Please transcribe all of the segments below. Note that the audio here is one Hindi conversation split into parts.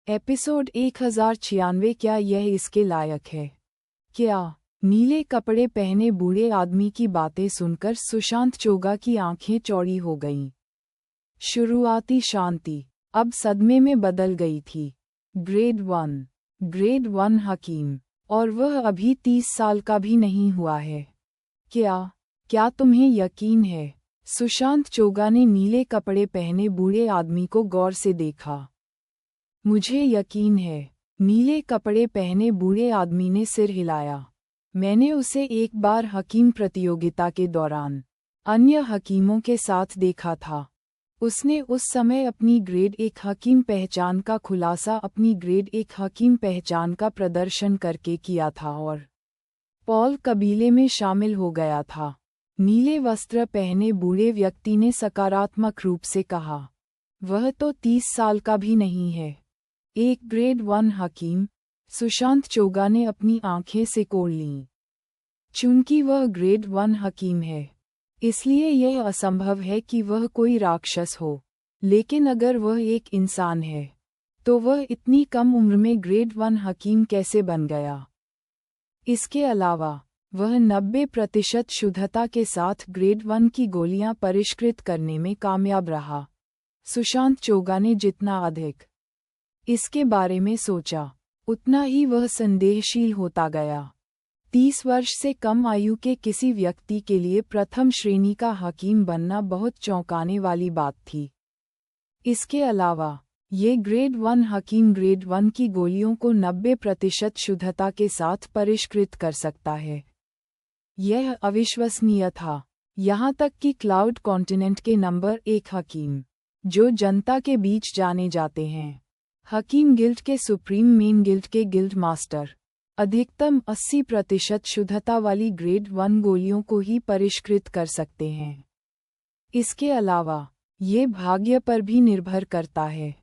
एपिसोड 1096। क्या यह इसके लायक है? क्या? नीले कपड़े पहने बूढ़े आदमी की बातें सुनकर सुशांत चोगा की आंखें चौड़ी हो गईं। शुरुआती शांति अब सदमे में बदल गई थी। ग्रेड 1 हकीम, और वह अभी 30 साल का भी नहीं हुआ है। क्या तुम्हें यकीन है? सुशांत चोगा ने नीले कपड़े पहने बूढ़े आदमी को गौर से देखा। मुझे यकीन है, नीले कपड़े पहने बूढ़े आदमी ने सिर हिलाया। मैंने उसे एक बार हकीम प्रतियोगिता के दौरान अन्य हकीमों के साथ देखा था। उसने उस समय अपनी ग्रेड 1 हकीम पहचान का खुलासा अपनी ग्रेड 1 हकीम पहचान का प्रदर्शन करके किया था और पॉल कबीले में शामिल हो गया था। नीले वस्त्र पहने बूढ़े व्यक्ति ने सकारात्मक रूप से कहा। वह तो 30 साल का भी नहीं है। एक ग्रेड 1 हकीम? सुशांत चोगा ने अपनी आंखें सिकोड़ लीं। चूंकि वह ग्रेड 1 हकीम है, इसलिए यह असंभव है कि वह कोई राक्षस हो। लेकिन अगर वह एक इंसान है, तो वह इतनी कम उम्र में ग्रेड 1 हकीम कैसे बन गया? इसके अलावा, वह 90% शुद्धता के साथ ग्रेड 1 की गोलियां परिष्कृत करने में कामयाब रहा। सुशांत चोगा ने जितना अधिक इसके बारे में सोचा, उतना ही वह संदेहशील होता गया। 30 वर्ष से कम आयु के किसी व्यक्ति के लिए प्रथम श्रेणी का हकीम बनना बहुत चौंकाने वाली बात थी। इसके अलावा, ये ग्रेड 1 हकीम ग्रेड 1 की गोलियों को 90% शुद्धता के साथ परिष्कृत कर सकता है। यह अविश्वसनीय था। यहाँ तक कि क्लाउड कॉन्टिनेंट के नंबर 1 हकीम, जो जनता के बीच जाने जाते हैं, हकीम गिल्ड के सुप्रीम मेन गिल्ड के गिल्ड मास्टर, अधिकतम 80% शुद्धता वाली ग्रेड 1 गोलियों को ही परिष्कृत कर सकते हैं। इसके अलावा, ये भाग्य पर भी निर्भर करता है।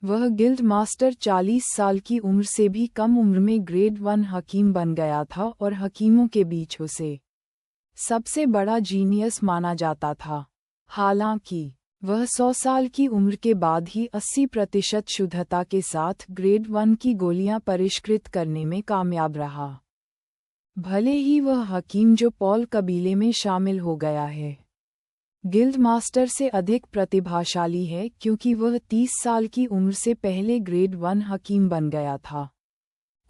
वह गिल्ड मास्टर 40 साल की उम्र से भी कम उम्र में ग्रेड 1 हकीम बन गया था और हकीमों के बीच उसे सबसे बड़ा जीनियस माना जाता था। हालांकि, वह 100 साल की उम्र के बाद ही 80% शुद्धता के साथ ग्रेड 1 की गोलियां परिष्कृत करने में कामयाब रहा। भले ही वह हकीम जो पॉल कबीले में शामिल हो गया है, गिल्ड मास्टर से अधिक प्रतिभाशाली है क्योंकि वह 30 साल की उम्र से पहले ग्रेड 1 हकीम बन गया था।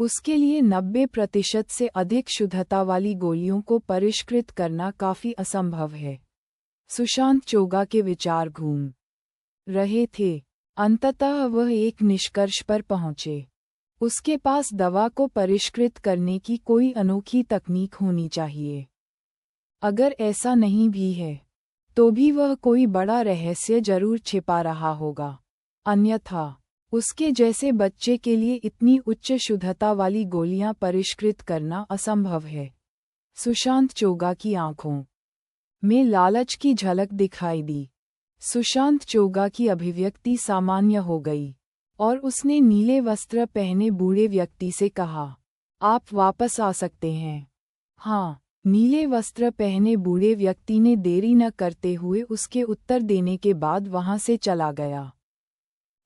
उसके लिए 90% से अधिक शुद्धता वाली गोलियों को परिष्कृत करना काफी असंभव है। सुशांत चोगा के विचार घूम रहे थे। अंततः वह एक निष्कर्ष पर पहुंचे। उसके पास दवा को परिष्कृत करने की कोई अनोखी तकनीक होनी चाहिए। अगर ऐसा नहीं भी है, तो भी वह कोई बड़ा रहस्य जरूर छिपा रहा होगा। अन्यथा, उसके जैसे बच्चे के लिए इतनी उच्च शुद्धता वाली गोलियां परिष्कृत करना असंभव है। सुशांत चोगा की आंखों में लालच की झलक दिखाई दी। सुशांत चोगा की अभिव्यक्ति सामान्य हो गई, और उसने नीले वस्त्र पहने बूढ़े व्यक्ति से कहा, आप वापस आ सकते हैं। हाँ, नीले वस्त्र पहने बूढ़े व्यक्ति ने देरी न करते हुए उसके उत्तर देने के बाद वहां से चला गया।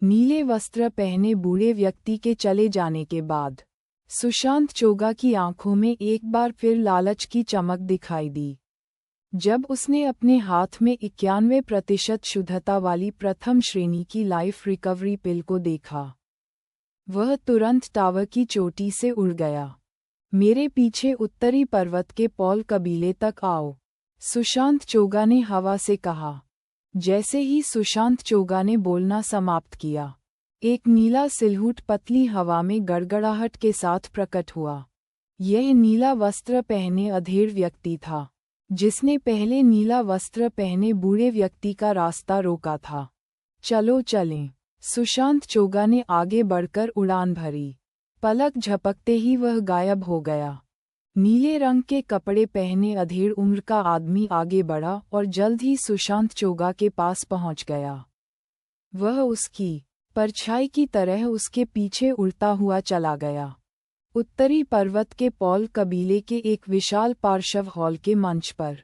नीले वस्त्र पहने बूढ़े व्यक्ति के चले जाने के बाद, सुशांत चोगा की आंखों में एक बार फिर लालच की चमक दिखाई दी। जब उसने अपने हाथ में 91% शुद्धता वाली प्रथम श्रेणी की लाइफ रिकवरी पिल को देखा, वह तुरंत टावर की चोटी से उड़ गया। मेरे पीछे उत्तरी पर्वत के पॉल कबीले तक आओ, सुशांत चोगा ने हवा से कहा। जैसे ही सुशांत चोगा ने बोलना समाप्त किया, एक नीला सिलहूट पतली हवा में गड़गड़ाहट के साथ प्रकट हुआ। यह नीला वस्त्र पहने अधेड़ व्यक्ति था, जिसने पहले नीला वस्त्र पहने बूढ़े व्यक्ति का रास्ता रोका था। चलो चलें। सुशांत चोगा ने आगे बढ़कर उड़ान भरी। पलक झपकते ही वह गायब हो गया। नीले रंग के कपड़े पहने अधेड़ उम्र का आदमी आगे बढ़ा और जल्द ही सुशांत चोगा के पास पहुंच गया। वह उसकी परछाई की तरह उसके पीछे उड़ता हुआ चला गया। उत्तरी पर्वत के पॉल कबीले के एक विशाल पार्श्व हॉल के मंच पर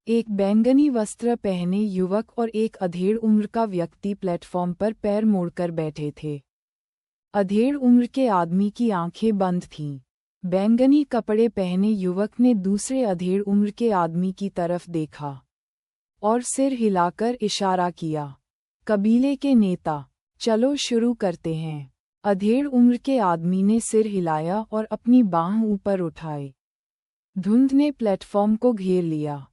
एक बैंगनी वस्त्र पहने युवक और एक अधेड़ उम्र का व्यक्ति प्लेटफॉर्म पर पैर मोड़कर बैठे थे। अधेड़ उम्र के आदमी की आंखें बंद थीं। बैंगनी कपड़े पहने युवक ने दूसरे अधेड़ उम्र के आदमी की तरफ देखा और सिर हिलाकर इशारा किया। कबीले के नेता, चलो शुरू करते हैं। अधेड़ उम्र के आदमी ने सिर हिलाया और अपनी बाँह ऊपर उठाई। धुंध ने प्लेटफॉर्म को घेर लिया।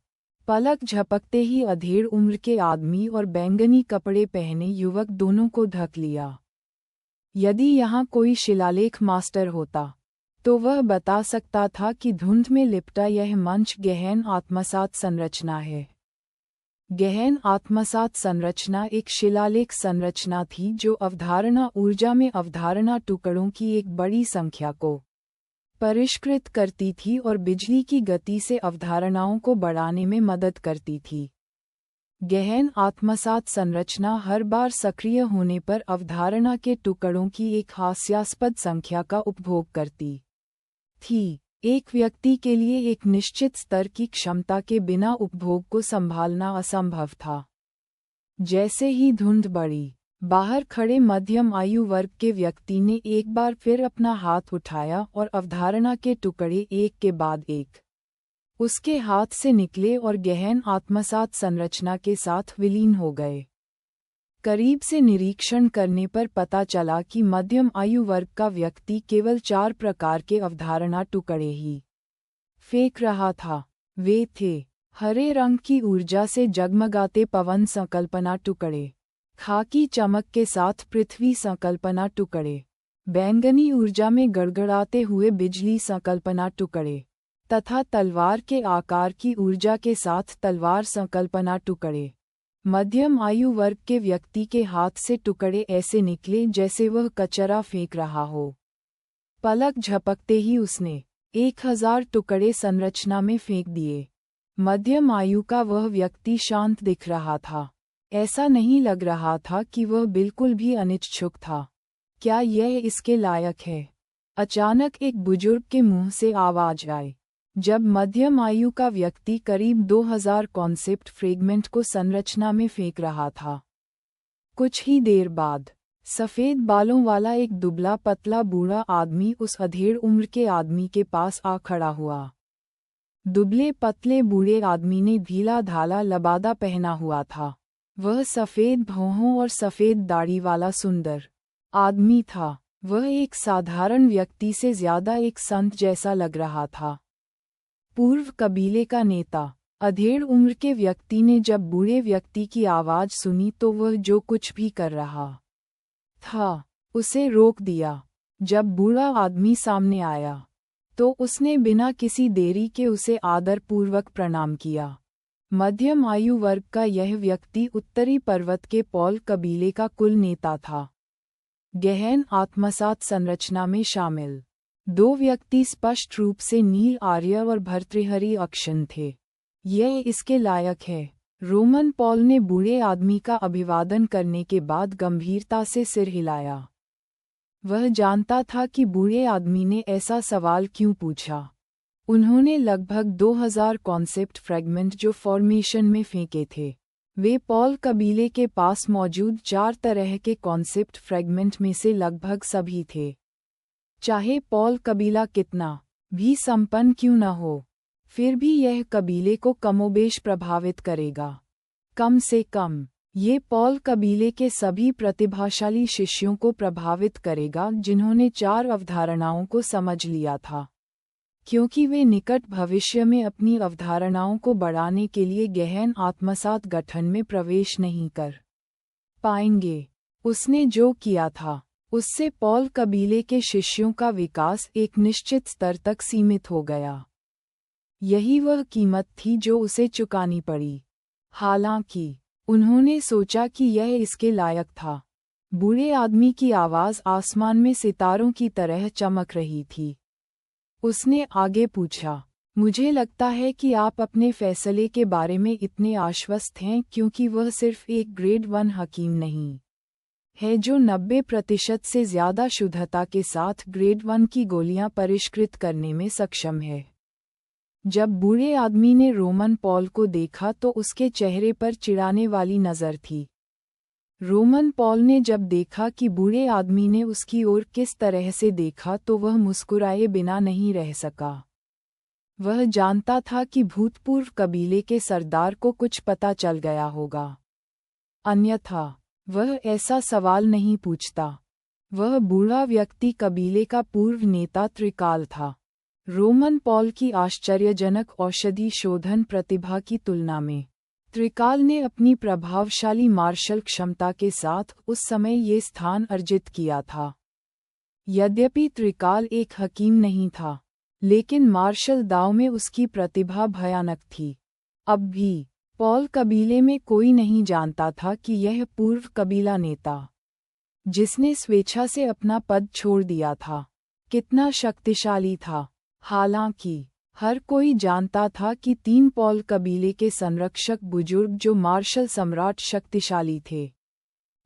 पलक झपकते ही अधेड़ उम्र के आदमी और बैंगनी कपड़े पहने युवक दोनों को ढक लिया। यदि यहाँ कोई शिलालेख मास्टर होता तो वह बता सकता था कि धुंध में लिपटा यह मंच गहन आत्मसात संरचना है। गहन आत्मसात संरचना एक शिलालेख संरचना थी जो अवधारणा ऊर्जा में अवधारणा टुकड़ों की एक बड़ी संख्या को परिष्कृत करती थी और बिजली की गति से अवधारणाओं को बढ़ाने में मदद करती थी। गहन आत्मसात संरचना हर बार सक्रिय होने पर अवधारणा के टुकड़ों की एक हास्यास्पद संख्या का उपभोग करती थी। एक व्यक्ति के लिए एक निश्चित स्तर की क्षमता के बिना उपभोग को संभालना असंभव था। जैसे ही धुंध बढ़ी, बाहर खड़े मध्यम आयु वर्ग के व्यक्ति ने एक बार फिर अपना हाथ उठाया और अवधारणा के टुकड़े एक के बाद एक उसके हाथ से निकले और गहन आत्मसात संरचना के साथ विलीन हो गए। करीब से निरीक्षण करने पर पता चला कि मध्यम आयु वर्ग का व्यक्ति केवल 4 प्रकार के अवधारणा टुकड़े ही फेंक रहा था। वे थे: हरे रंग की ऊर्जा से जगमगाते पवन संकल्पना टुकड़े, खाकी चमक के साथ पृथ्वी संकल्पना टुकड़े, बैंगनी ऊर्जा में गड़गड़ाते हुए बिजली संकल्पना टुकड़े तथा तलवार के आकार की ऊर्जा के साथ तलवार संकल्पना टुकड़े। मध्यम आयु वर्ग के व्यक्ति के हाथ से टुकड़े ऐसे निकले जैसे वह कचरा फेंक रहा हो। पलक झपकते ही उसने 1000 टुकड़े संरचना में फेंक दिए। मध्यम आयु का वह व्यक्ति शांत दिख रहा था। ऐसा नहीं लग रहा था कि वह बिल्कुल भी अनिच्छुक था। क्या यह इसके लायक है? अचानक एक बुजुर्ग के मुंह से आवाज आई। जब मध्यम आयु का व्यक्ति करीब 2000 कॉन्सेप्ट फ्रेगमेंट को संरचना में फेंक रहा था। कुछ ही देर बाद सफ़ेद बालों वाला एक दुबला पतला बूढ़ा आदमी उस अधेड़ उम्र के आदमी के पास आ खड़ा हुआ। दुबले पतले बूढ़े आदमी ने ढीला ढाला लबादा पहना हुआ था। वह सफ़ेद भौहों और सफ़ेद दाढ़ी वाला सुंदर आदमी था। वह एक साधारण व्यक्ति से ज़्यादा एक संत जैसा लग रहा था। पूर्व कबीले का नेता। अधेड़ उम्र के व्यक्ति ने जब बूढ़े व्यक्ति की आवाज़ सुनी तो वह जो कुछ भी कर रहा था उसे रोक दिया। जब बूढ़ा आदमी सामने आया तो उसने बिना किसी देरी के उसे आदरपूर्वक प्रणाम किया। मध्यम आयु वर्ग का यह व्यक्ति उत्तरी पर्वत के पॉल कबीले का कुल नेता था। गहन आत्मसात संरचना में शामिल 2 व्यक्ति स्पष्ट रूप से नील आर्य और भर्तृहरि अक्षन थे। यह इसके लायक है। रोमन पॉल ने बूढ़े आदमी का अभिवादन करने के बाद गंभीरता से सिर हिलाया। वह जानता था कि बूढ़े आदमी ने ऐसा सवाल क्यों पूछा। उन्होंने लगभग 2000 कॉन्सेप्ट फ्रेगमेंट जो फॉर्मेशन में फेंके थे, वे पॉल कबीले के पास मौजूद 4 तरह के कॉन्सेप्ट फ्रेगमेंट में से लगभग सभी थे। चाहे पॉल कबीला कितना भी संपन्न क्यों न हो, फिर भी यह कबीले को कमोबेश प्रभावित करेगा। कम से कम ये पॉल कबीले के सभी प्रतिभाशाली शिष्यों को प्रभावित करेगा जिन्होंने 4 अवधारणाओं को समझ लिया था, क्योंकि वे निकट भविष्य में अपनी अवधारणाओं को बढ़ाने के लिए गहन आत्मसात गठन में प्रवेश नहीं कर पाएंगे। उसने जो किया था उससे पॉल कबीले के शिष्यों का विकास एक निश्चित स्तर तक सीमित हो गया। यही वह कीमत थी जो उसे चुकानी पड़ी। हालांकि उन्होंने सोचा कि यह इसके लायक था। बूढ़े आदमी की आवाज़ आसमान में सितारों की तरह चमक रही थी। उसने आगे पूछा, मुझे लगता है कि आप अपने फैसले के बारे में इतने आश्वस्त हैं क्योंकि वह सिर्फ एक ग्रेड 1 हकीम नहीं है जो 90% से ज़्यादा शुद्धता के साथ ग्रेड 1 की गोलियां परिष्कृत करने में सक्षम है। जब बूढ़े आदमी ने रोमन पॉल को देखा तो उसके चेहरे पर चिढ़ाने वाली नज़र थी। रोमन पॉल ने जब देखा कि बूढ़े आदमी ने उसकी ओर किस तरह से देखा तो वह मुस्कुराए बिना नहीं रह सका। वह जानता था कि भूतपूर्व कबीले के सरदार को कुछ पता चल गया होगा, अन्यथा वह ऐसा सवाल नहीं पूछता। वह बूढ़ा व्यक्ति कबीले का पूर्व नेता त्रिकाल था। रोमन पॉल की आश्चर्यजनक औषधि शोधन प्रतिभा की तुलना में त्रिकाल ने अपनी प्रभावशाली मार्शल क्षमता के साथ उस समय ये स्थान अर्जित किया था। यद्यपि त्रिकाल एक हकीम नहीं था, लेकिन मार्शल दाव में उसकी प्रतिभा भयानक थी। अब भी पॉल कबीले में कोई नहीं जानता था कि यह पूर्व कबीला नेता, जिसने स्वेच्छा से अपना पद छोड़ दिया था, कितना शक्तिशाली था। हालांकि हर कोई जानता था कि 3 पॉल कबीले के संरक्षक बुजुर्ग जो मार्शल सम्राट शक्तिशाली थे,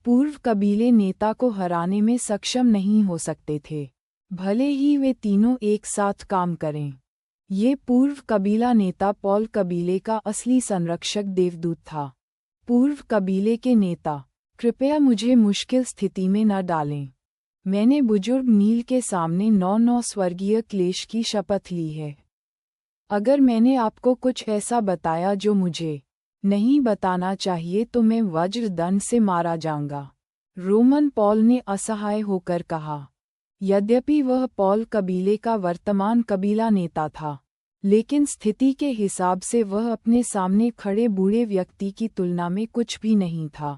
पूर्व कबीले नेता को हराने में सक्षम नहीं हो सकते थे, भले ही वे तीनों एक साथ काम करें। ये पूर्व कबीला नेता पॉल कबीले का असली संरक्षक देवदूत था। पूर्व कबीले के नेता, कृपया मुझे मुश्किल स्थिति में न डालें। मैंने बुजुर्ग नील के सामने 9 स्वर्गीय क्लेश की शपथ ली है। अगर मैंने आपको कुछ ऐसा बताया जो मुझे नहीं बताना चाहिए तो मैं वज्रदंड से मारा जाऊंगा, रोमन पॉल ने असहाय होकर कहा। यद्यपि वह पॉल कबीले का वर्तमान कबीला नेता था, लेकिन स्थिति के हिसाब से वह अपने सामने खड़े बूढ़े व्यक्ति की तुलना में कुछ भी नहीं था।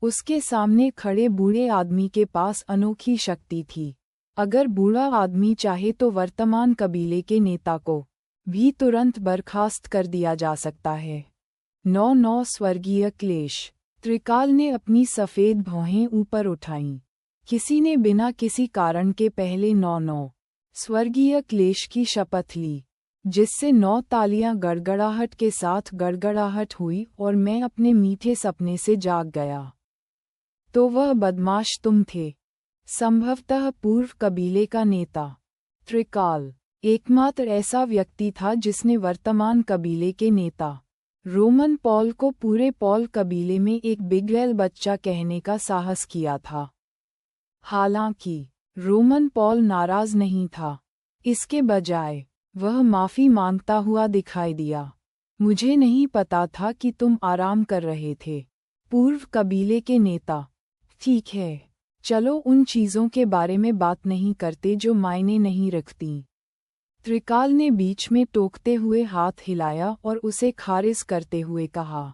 उसके सामने खड़े बूढ़े आदमी के पास अनोखी शक्ति थी। अगर बूढ़ा आदमी चाहे तो वर्तमान कबीले के नेता को भी तुरंत बर्खास्त कर दिया जा सकता है। 9 स्वर्गीय क्लेश। त्रिकाल ने अपनी सफ़ेद भौहें ऊपर उठाईं। किसी ने बिना किसी कारण के पहले 9 स्वर्गीय क्लेश की शपथ ली, जिससे 9 तालियां गड़गड़ाहट के साथ गड़गड़ाहट हुई और मैं अपने मीठे सपने से जाग गया। तो वह बदमाश तुम थे, संभवतः पूर्व कबीले का नेता। त्रिकाल एकमात्र ऐसा व्यक्ति था जिसने वर्तमान कबीले के नेता रोमन पॉल को पूरे पॉल कबीले में एक बिगड़ैल बच्चा कहने का साहस किया था। हालांकि रोमन पॉल नाराज नहीं था, इसके बजाय वह माफ़ी मांगता हुआ दिखाई दिया। मुझे नहीं पता था कि तुम आराम कर रहे थे, पूर्व कबीले के नेता। ठीक है, चलो उन चीज़ों के बारे में बात नहीं करते जो मायने नहीं रखती। त्रिकाल ने बीच में टोकते हुए हाथ हिलाया और उसे खारिज करते हुए कहा।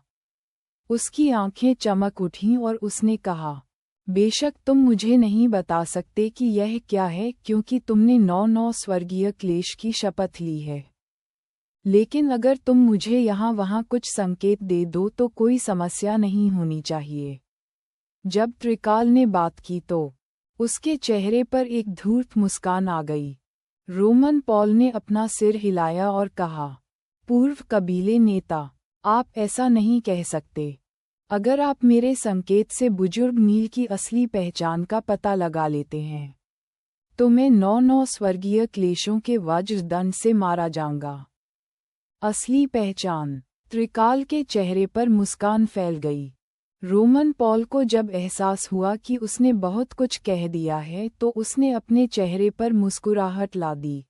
उसकी आंखें चमक उठीं और उसने कहा, बेशक तुम मुझे नहीं बता सकते कि यह क्या है क्योंकि तुमने 9 स्वर्गीय क्लेश की शपथ ली है। लेकिन अगर तुम मुझे यहाँ वहाँ कुछ संकेत दे दो तो कोई समस्या नहीं होनी चाहिए। जब त्रिकाल ने बात की तो उसके चेहरे पर एक धूर्त मुस्कान आ गई। रोमन पॉल ने अपना सिर हिलाया और कहा, पूर्व कबीले नेता, आप ऐसा नहीं कह सकते। अगर आप मेरे संकेत से बुजुर्ग नील की असली पहचान का पता लगा लेते हैं, तो मैं 9 स्वर्गीय क्लेशों के वज्रदंड से मारा जाऊंगा। असली पहचान। त्रिकाल के चेहरे पर मुस्कान फैल गई। रोमन पॉल को जब एहसास हुआ कि उसने बहुत कुछ कह दिया है तो उसने अपने चेहरे पर मुस्कुराहट ला दी।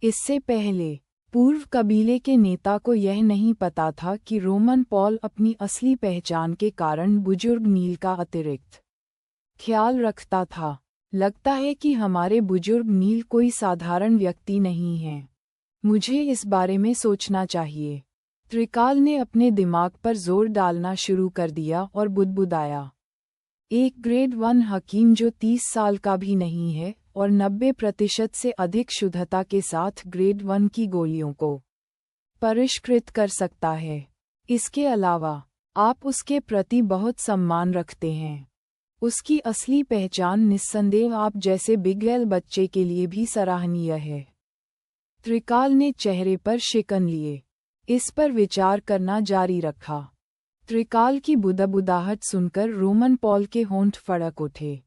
इससे पहले पूर्व कबीले के नेता को यह नहीं पता था कि रोमन पॉल अपनी असली पहचान के कारण बुजुर्ग नील का अतिरिक्त ख्याल रखता था। लगता है कि हमारे बुजुर्ग नील कोई साधारण व्यक्ति नहीं है। मुझे इस बारे में सोचना चाहिए। त्रिकाल ने अपने दिमाग पर जोर डालना शुरू कर दिया और बुदबुदाया। एक ग्रेड 1 हकीम जो 30 साल का भी नहीं है और 90% से अधिक शुद्धता के साथ ग्रेड 1 की गोलियों को परिष्कृत कर सकता है। इसके अलावा आप उसके प्रति बहुत सम्मान रखते हैं। उसकी असली पहचान निस्संदेह आप जैसे बिगड़ैल बच्चे के लिए भी सराहनीय है। त्रिकाल ने चेहरे पर शिकन लिए इस पर विचार करना जारी रखा। त्रिकाल की बुदबुदाहट सुनकर रोमन पॉल के होंठ फड़क उठे।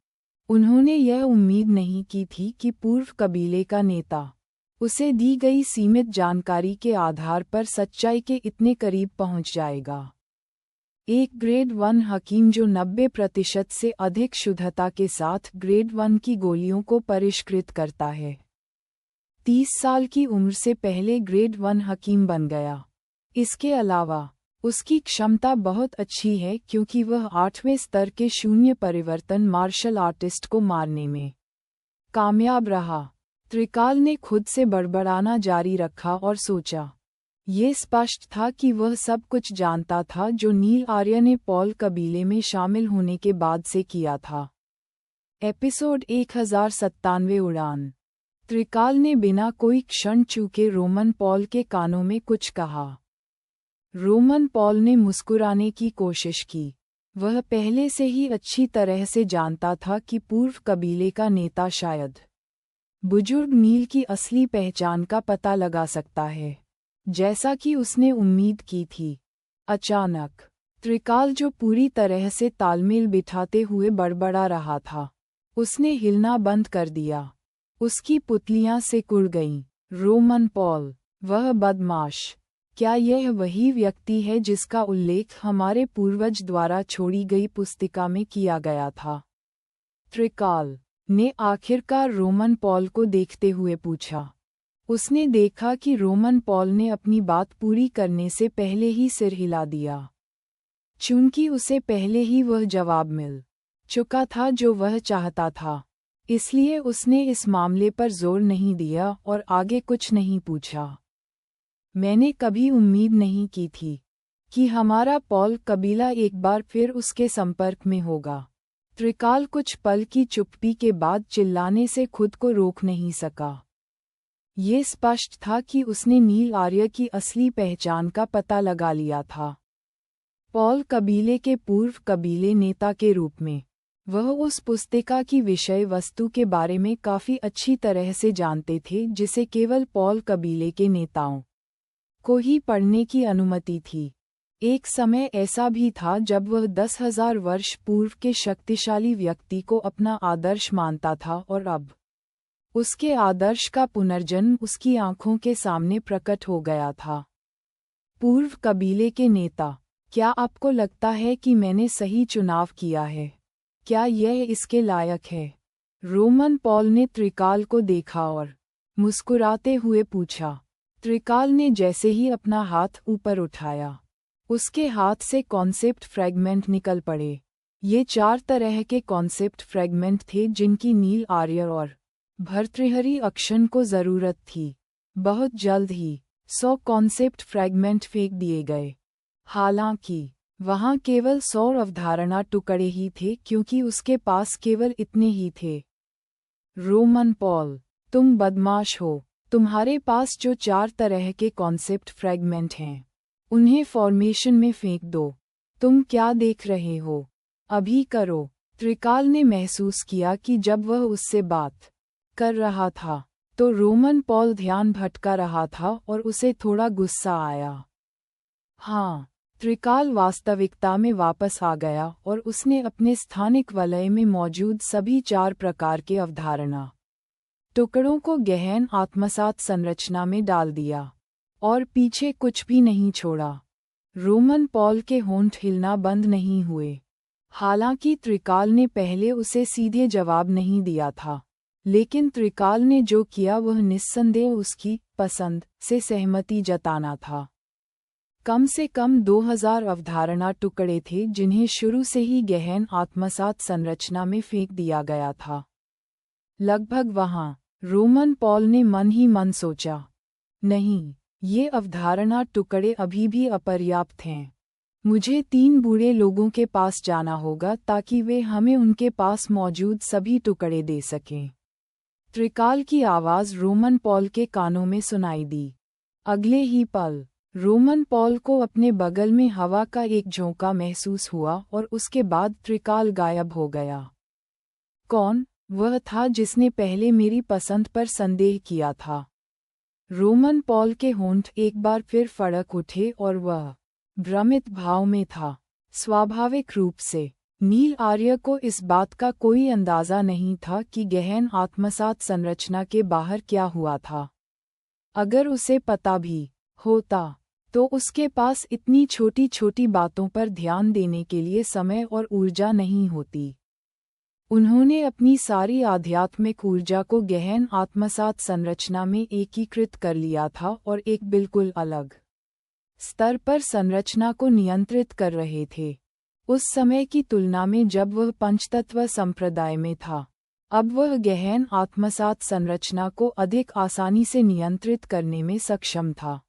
उन्होंने यह उम्मीद नहीं की थी कि पूर्व कबीले का नेता उसे दी गई सीमित जानकारी के आधार पर सच्चाई के इतने करीब पहुंच जाएगा। एक ग्रेड 1 हकीम जो 90% से अधिक शुद्धता के साथ ग्रेड 1 की गोलियों को परिष्कृत करता है, 30 साल की उम्र से पहले ग्रेड 1 हकीम बन गया। इसके अलावा उसकी क्षमता बहुत अच्छी है क्योंकि वह 8वें स्तर के शून्य परिवर्तन मार्शल आर्टिस्ट को मारने में कामयाब रहा। त्रिकाल ने खुद से बड़बड़ाना जारी रखा और सोचा। ये स्पष्ट था कि वह सब कुछ जानता था जो नील आर्य ने पॉल कबीले में शामिल होने के बाद से किया था। एपिसोड 1097 उड़ान। त्रिकाल ने बिना कोई क्षण चूके रोमन पॉल के कानों में कुछ कहा। रोमन पॉल ने मुस्कुराने की कोशिश की। वह पहले से ही अच्छी तरह से जानता था कि पूर्व कबीले का नेता शायद बुजुर्ग नील की असली पहचान का पता लगा सकता है, जैसा कि उसने उम्मीद की थी। अचानक त्रिकाल, जो पूरी तरह से तालमेल बिठाते हुए बड़बड़ा रहा था, उसने हिलना बंद कर दिया। उसकी पुतलियां सिकुड़ गईं। रोमन पॉल, वह बदमाश, क्या यह वही व्यक्ति है जिसका उल्लेख हमारे पूर्वज द्वारा छोड़ी गई पुस्तिका में किया गया था? त्रिकाल ने आखिरकार रोमन पॉल को देखते हुए पूछा। उसने देखा कि रोमन पॉल ने अपनी बात पूरी करने से पहले ही सिर हिला दिया। चूंकि उसे पहले ही वह जवाब मिल चुका था जो वह चाहता था, इसलिए उसने इस मामले पर जोर नहीं दिया और आगे कुछ नहीं पूछा। मैंने कभी उम्मीद नहीं की थी कि हमारा पॉल कबीला एक बार फिर उसके संपर्क में होगा। त्रिकाल कुछ पल की चुप्पी के बाद चिल्लाने से खुद को रोक नहीं सका। ये स्पष्ट था कि उसने नील आर्य की असली पहचान का पता लगा लिया था। पॉल कबीले के पूर्व कबीले नेता के रूप में वह उस पुस्तिका की विषय वस्तु के बारे में काफी अच्छी तरह से जानते थे जिसे केवल पॉल कबीले के नेताओं को ही पढ़ने की अनुमति थी। एक समय ऐसा भी था जब वह 10,000 वर्ष पूर्व के शक्तिशाली व्यक्ति को अपना आदर्श मानता था और अब उसके आदर्श का पुनर्जन्म उसकी आंखों के सामने प्रकट हो गया था। पूर्व कबीले के नेता, क्या आपको लगता है कि मैंने सही चुनाव किया है? क्या यह इसके लायक है? रोमन पॉल ने त्रिकाल को देखा और मुस्कुराते हुए पूछा। त्रिकाल ने जैसे ही अपना हाथ ऊपर उठाया, उसके हाथ से कॉन्सेप्ट फ्रैगमेंट निकल पड़े। ये 4 तरह के कॉन्सेप्ट फ्रैगमेंट थे जिनकी नील आर्य और भर्तृहरि अक्षन को जरूरत थी। बहुत जल्द ही 100 कॉन्सेप्ट फ्रैगमेंट फेंक दिए गए। हालांकि वहां केवल 100 अवधारणा टुकड़े ही थे क्योंकि उसके पास केवल इतने ही थे। रोमन पॉल, तुम बदमाश हो। तुम्हारे पास जो 4 तरह के कॉन्सेप्ट फ्रैगमेंट हैं, उन्हें फॉर्मेशन में फेंक दो। तुम क्या देख रहे हो? अभी करो। त्रिकाल ने महसूस किया कि जब वह उससे बात कर रहा था तो रोमन पॉल ध्यान भटका रहा था और उसे थोड़ा गुस्सा आया। हाँ, त्रिकाल वास्तविकता में वापस आ गया और उसने अपने स्थानिक वलय में मौजूद सभी 4 प्रकार के अवधारणा टुकड़ों को गहन आत्मसात संरचना में डाल दिया और पीछे कुछ भी नहीं छोड़ा। रोमन पॉल के होंठ हिलना बंद नहीं हुए। हालांकि त्रिकाल ने पहले उसे सीधे जवाब नहीं दिया था, लेकिन त्रिकाल ने जो किया वह निस्संदेह उसकी पसंद से सहमति जताना था। कम से कम 2000 अवधारणा टुकड़े थे जिन्हें शुरू से ही गहन आत्मसात संरचना में फेंक दिया गया था। लगभग वहां रोमन पॉल ने मन ही मन सोचा, नहीं, ये अवधारणा टुकड़े अभी भी अपर्याप्त हैं। मुझे 3 बूढ़े लोगों के पास जाना होगा ताकि वे हमें उनके पास मौजूद सभी टुकड़े दे सकें। त्रिकाल की आवाज़ रोमन पॉल के कानों में सुनाई दी। अगले ही पल रोमन पॉल को अपने बगल में हवा का एक झोंका महसूस हुआ और उसके बाद त्रिकाल गायब हो गया। कौन वह था जिसने पहले मेरी पसंद पर संदेह किया था? रोमन पॉल के होंठ एक बार फिर फड़क उठे और वह भ्रमित भाव में था। स्वाभाविक रूप से नील आर्य को इस बात का कोई अंदाजा नहीं था कि गहन आत्मसात संरचना के बाहर क्या हुआ था। अगर उसे पता भी होता तो उसके पास इतनी छोटी छोटी बातों पर ध्यान देने के लिए समय और ऊर्जा नहीं होती। उन्होंने अपनी सारी आध्यात्मिक ऊर्जा को गहन आत्मसात संरचना में एकीकृत कर लिया था और एक बिल्कुल अलग स्तर पर संरचना को नियंत्रित कर रहे थे। उस समय की तुलना में जब वह पंचतत्व संप्रदाय में था, अब वह गहन आत्मसात संरचना को अधिक आसानी से नियंत्रित करने में सक्षम था।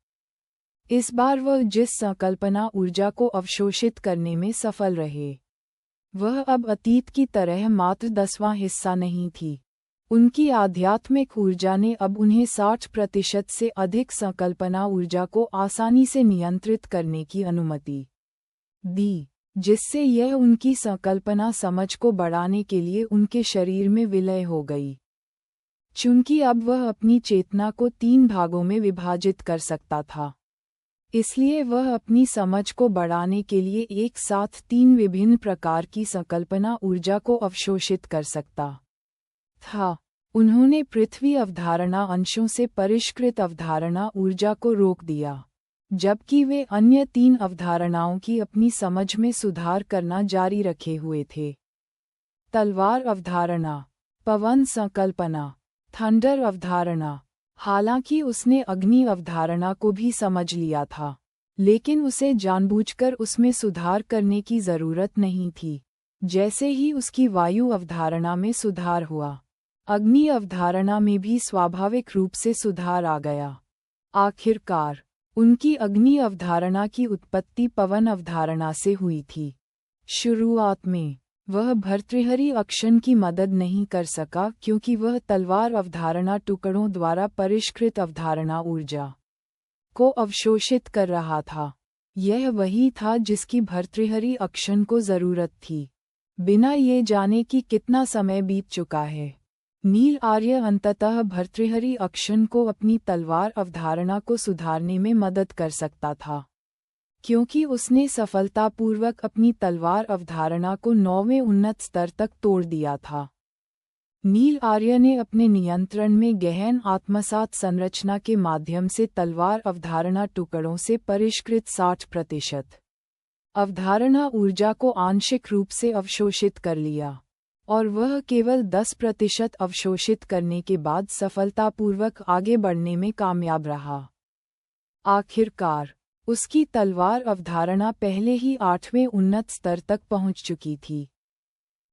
इस बार वह जिस संकल्पना ऊर्जा को अवशोषित करने में सफल रहे, वह अब अतीत की तरह मात्र 10वां हिस्सा नहीं थी। उनकी आध्यात्मिक ऊर्जा ने अब उन्हें 60% से अधिक संकल्पना ऊर्जा को आसानी से नियंत्रित करने की अनुमति दी, जिससे यह उनकी संकल्पना समझ को बढ़ाने के लिए उनके शरीर में विलय हो गई। चूंकि अब वह अपनी चेतना को 3 भागों में विभाजित कर सकता था, इसलिए वह अपनी समझ को बढ़ाने के लिए एक साथ 3 विभिन्न प्रकार की संकल्पना ऊर्जा को अवशोषित कर सकता था। उन्होंने पृथ्वी अवधारणा अंशों से परिष्कृत अवधारणा ऊर्जा को रोक दिया, जबकि वे अन्य 3 अवधारणाओं की अपनी समझ में सुधार करना जारी रखे हुए थे। तलवार अवधारणा, पवन संकल्पना, थंडर अवधारणा। हालांकि उसने अग्नि अवधारणा को भी समझ लिया था, लेकिन उसे जानबूझकर उसमें सुधार करने की जरूरत नहीं थी। जैसे ही उसकी वायु अवधारणा में सुधार हुआ, अग्नि अवधारणा में भी स्वाभाविक रूप से सुधार आ गया। आखिरकार उनकी अग्नि अवधारणा की उत्पत्ति पवन अवधारणा से हुई थी। शुरुआत में वह भर्तृहरि अक्षन की मदद नहीं कर सका, क्योंकि वह तलवार अवधारणा टुकड़ों द्वारा परिष्कृत अवधारणा ऊर्जा को अवशोषित कर रहा था। यह वही था जिसकी भर्तृहरि अक्षन को जरूरत थी। बिना ये जाने कि कितना समय बीत चुका है, नील आर्य अंततः भर्तृहरि अक्षन को अपनी तलवार अवधारणा को सुधारने में मदद कर सकता था, क्योंकि उसने सफलतापूर्वक अपनी तलवार अवधारणा को 9वें उन्नत स्तर तक तोड़ दिया था। नील आर्य ने अपने नियंत्रण में गहन आत्मसात संरचना के माध्यम से तलवार अवधारणा टुकड़ों से परिष्कृत 60% अवधारणा ऊर्जा को आंशिक रूप से अवशोषित कर लिया, और वह केवल 10% अवशोषित करने के बाद सफलतापूर्वक आगे बढ़ने में कामयाब रहा। आखिरकार उसकी तलवार अवधारणा पहले ही 8वें उन्नत स्तर तक पहुंच चुकी थी।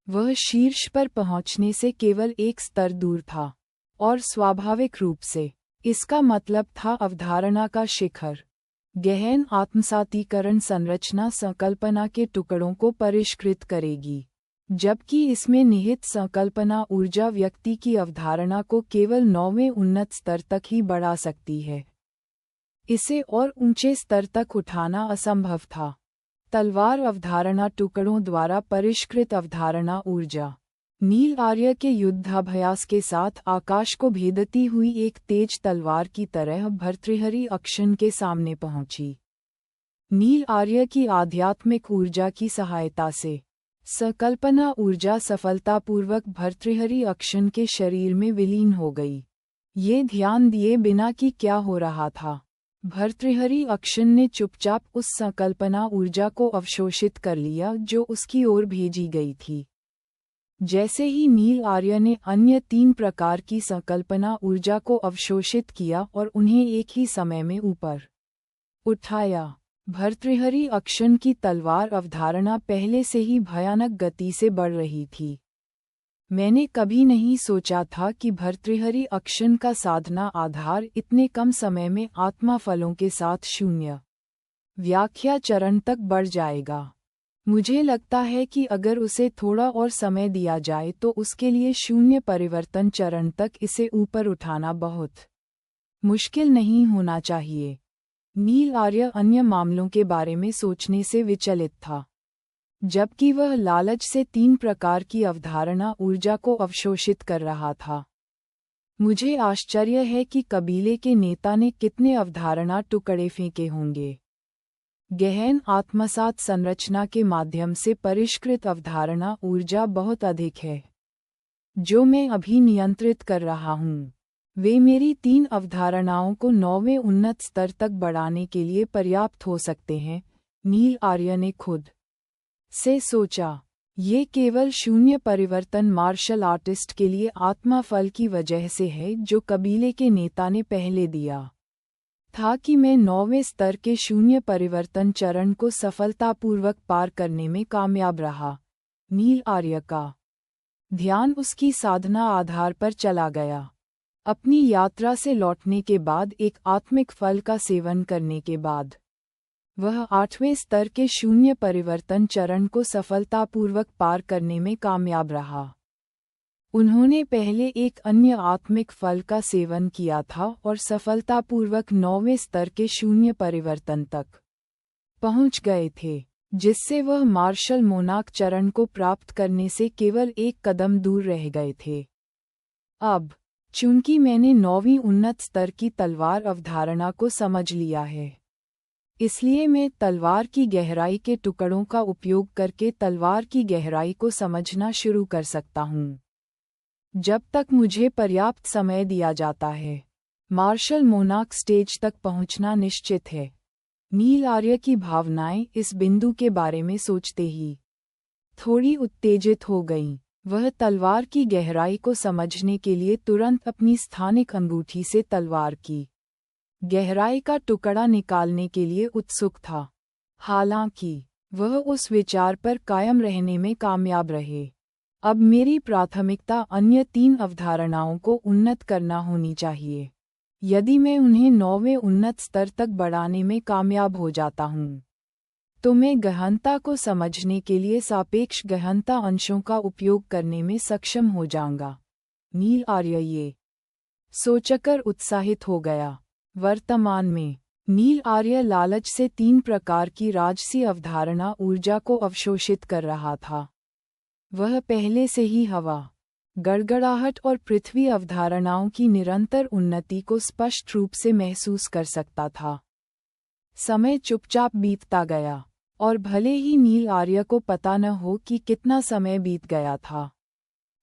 वह शीर्ष पर पहुंचने से केवल एक स्तर दूर था, और स्वाभाविक रूप से इसका मतलब था अवधारणा का शिखर। गहन आत्मसातीकरण संरचना संकल्पना के टुकड़ों को परिष्कृत करेगी, जबकि इसमें निहित संकल्पना ऊर्जा व्यक्ति की अवधारणा को केवल 9वें उन्नत स्तर तक ही बढ़ा सकती है। इसे और ऊंचे स्तर तक उठाना असंभव था। तलवार अवधारणा टुकड़ों द्वारा परिष्कृत अवधारणा ऊर्जा नील आर्य के युद्धाभ्यास के साथ आकाश को भेदती हुई एक तेज तलवार की तरह भर्तृहरि अक्षन के सामने पहुंची। नील आर्य की आध्यात्मिक ऊर्जा की सहायता से संकल्पना ऊर्जा सफलतापूर्वक भर्तृहरि अक्षन के शरीर में विलीन हो गई। ये ध्यान दिए बिना कि क्या हो रहा था, भर्तृहरि अक्षन ने चुपचाप उस संकल्पना ऊर्जा को अवशोषित कर लिया जो उसकी ओर भेजी गई थी। जैसे ही नील आर्य ने अन्य 3 प्रकार की संकल्पना ऊर्जा को अवशोषित किया और उन्हें एक ही समय में ऊपर उठाया, भर्तृहरि अक्षन की तलवार अवधारणा पहले से ही भयानक गति से बढ़ रही थी। मैंने कभी नहीं सोचा था कि भर्तृहरि अक्षन का साधना आधार इतने कम समय में आत्मा फलों के साथ शून्य व्याख्या चरण तक बढ़ जाएगा। मुझे लगता है कि अगर उसे थोड़ा और समय दिया जाए तो उसके लिए शून्य परिवर्तन चरण तक इसे ऊपर उठाना बहुत मुश्किल नहीं होना चाहिए। नील आर्य अन्य मामलों के बारे में सोचने से विचलित था, जबकि वह लालच से 3 प्रकार की अवधारणा ऊर्जा को अवशोषित कर रहा था। मुझे आश्चर्य है कि कबीले के नेता ने कितने अवधारणा टुकड़े फेंके होंगे। गहन आत्मसात संरचना के माध्यम से परिष्कृत अवधारणा ऊर्जा बहुत अधिक है, जो मैं अभी नियंत्रित कर रहा हूँ। वे मेरी 3 अवधारणाओं को 9वें उन्नत स्तर तक बढ़ाने के लिए पर्याप्त हो सकते हैं, नील आर्य ने खुद से सोचा। ये केवल शून्य परिवर्तन मार्शल आर्टिस्ट के लिए आत्मा फल की वजह से है जो कबीले के नेता ने पहले दिया था कि मैं 9वें स्तर के शून्य परिवर्तन चरण को सफलतापूर्वक पार करने में कामयाब रहा। नील आर्य का ध्यान उसकी साधना आधार पर चला गया। अपनी यात्रा से लौटने के बाद एक आत्मिक फल का सेवन करने के बाद वह 8वें स्तर के शून्य परिवर्तन चरण को सफलतापूर्वक पार करने में कामयाब रहा। उन्होंने पहले एक अन्य आत्मिक फल का सेवन किया था और सफलतापूर्वक 9वें स्तर के शून्य परिवर्तन तक पहुंच गए थे, जिससे वह मार्शल मोनाक चरण को प्राप्त करने से केवल एक कदम दूर रह गए थे। अब, चूंकि मैंने 9वीं उन्नत स्तर की तलवार अवधारणा को समझ लिया है, इसलिए मैं तलवार की गहराई के टुकड़ों का उपयोग करके तलवार की गहराई को समझना शुरू कर सकता हूँ। जब तक मुझे पर्याप्त समय दिया जाता है, मार्शल मोनाक स्टेज तक पहुंचना निश्चित है। नील आर्य की भावनाएं इस बिंदु के बारे में सोचते ही थोड़ी उत्तेजित हो गईं। वह तलवार की गहराई को समझने के लिए तुरंत अपनी स्थानिक अंगूठी से तलवार की गहराई का टुकड़ा निकालने के लिए उत्सुक था। हालांकि वह उस विचार पर कायम रहने में कामयाब रहे। अब मेरी प्राथमिकता अन्य 3 अवधारणाओं को उन्नत करना होनी चाहिए। यदि मैं उन्हें 9वें उन्नत स्तर तक बढ़ाने में कामयाब हो जाता हूँ, तो मैं गहनता को समझने के लिए सापेक्ष गहनता अंशों का उपयोग करने में सक्षम हो जाऊंगा। नील आर्य ये सोचकर उत्साहित हो गया। वर्तमान में, नील आर्य लालच से 3 प्रकार की राजसी अवधारणा ऊर्जा को अवशोषित कर रहा था। वह पहले से ही हवा, गड़गड़ाहट और पृथ्वी अवधारणाओं की निरंतर उन्नति को स्पष्ट रूप से महसूस कर सकता था। समय चुपचाप बीतता गया, और भले ही नील आर्य को पता न हो कि कितना समय बीत गया था,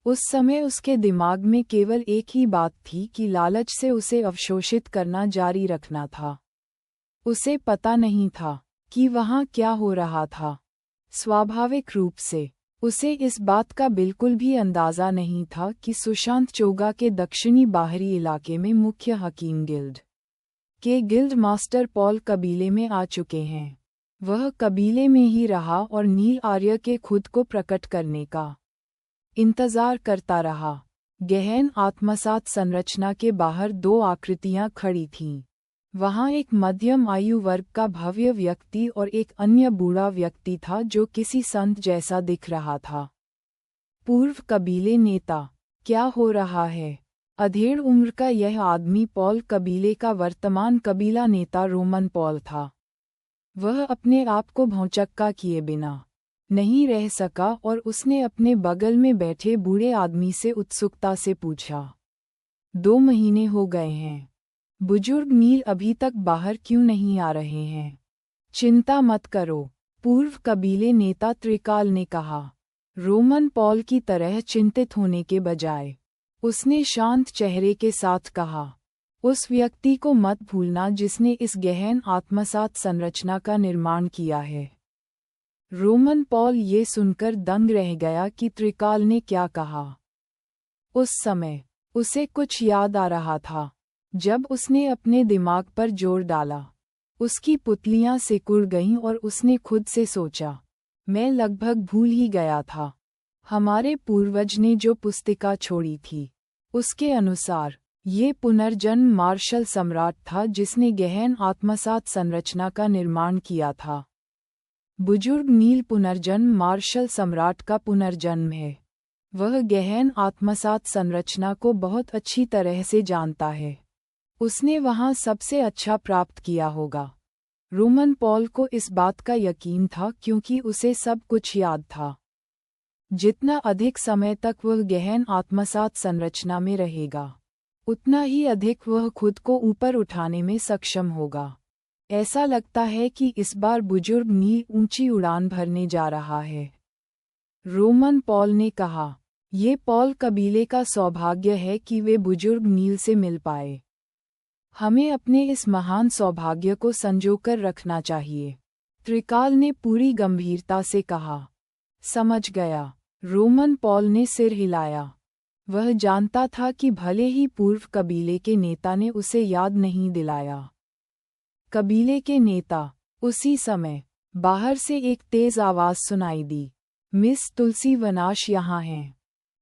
उस समय उसके दिमाग में केवल एक ही बात थी कि लालच से उसे अवशोषित करना जारी रखना था। उसे पता नहीं था कि वहाँ क्या हो रहा था। स्वाभाविक रूप से उसे इस बात का बिल्कुल भी अंदाज़ा नहीं था कि सुशांत चोगा के दक्षिणी बाहरी इलाके में मुख्य हकीम गिल्ड के गिल्ड मास्टर पॉल कबीले में आ चुके हैं। वह कबीले में ही रहा और नील आर्य के खुद को प्रकट करने का इंतजार करता रहा। गहन आत्मसात संरचना के बाहर 2 आकृतियां खड़ी थीं। वहां एक मध्यम आयु वर्ग का भव्य व्यक्ति और एक अन्य बूढ़ा व्यक्ति था जो किसी संत जैसा दिख रहा था। पूर्व कबीले नेता, क्या हो रहा है? अधेड़ उम्र का यह आदमी पॉल कबीले का वर्तमान कबीला नेता रोमन पॉल था। वह अपने आप को भौचक्का किए बिना नहीं रह सका और उसने अपने बगल में बैठे बूढ़े आदमी से उत्सुकता से पूछा, 2 महीने हो गए हैं। बुजुर्ग नील अभी तक बाहर क्यों नहीं आ रहे हैं? चिंता मत करो, पूर्व कबीले नेता त्रिकाल ने कहा। रोमन पॉल की तरह चिंतित होने के बजाय उसने शांत चेहरे के साथ कहा, उस व्यक्ति को मत भूलना जिसने इस गहन आत्मसात संरचना का निर्माण किया है। रोमन पॉल ये सुनकर दंग रह गया कि त्रिकाल ने क्या कहा। उस समय उसे कुछ याद आ रहा था। जब उसने अपने दिमाग पर जोर डाला, उसकी पुतलियां सिकुड़ गईं और उसने खुद से सोचा, मैं लगभग भूल ही गया था। हमारे पूर्वज ने जो पुस्तिका छोड़ी थी, उसके अनुसार ये पुनर्जन्म मार्शल सम्राट था जिसने गहन आत्मसात संरचना का निर्माण किया था। बुजुर्ग नील पुनर्जन्म मार्शल सम्राट का पुनर्जन्म है। वह गहन आत्मसात संरचना को बहुत अच्छी तरह से जानता है। उसने वहां सबसे अच्छा प्राप्त किया होगा। रोमन पॉल को इस बात का यकीन था क्योंकि उसे सब कुछ याद था। जितना अधिक समय तक वह गहन आत्मसात संरचना में रहेगा, उतना ही अधिक वह खुद को ऊपर उठाने में सक्षम होगा। ऐसा लगता है कि इस बार बुजुर्ग नील ऊंची उड़ान भरने जा रहा है। रोमन पॉल ने कहा, ये पॉल कबीले का सौभाग्य है कि वे बुजुर्ग नील से मिल पाए। हमें अपने इस महान सौभाग्य को संजोकर रखना चाहिए। त्रिकाल ने पूरी गंभीरता से कहा। समझ गया। रोमन पॉल ने सिर हिलाया। वह जानता था कि भले ही पूर्व कबीले के नेता ने उसे याद नहीं दिलाया। कबीले के नेता। उसी समय बाहर से एक तेज आवाज सुनाई दी। मिस तुलसी वनाश यहाँ हैं।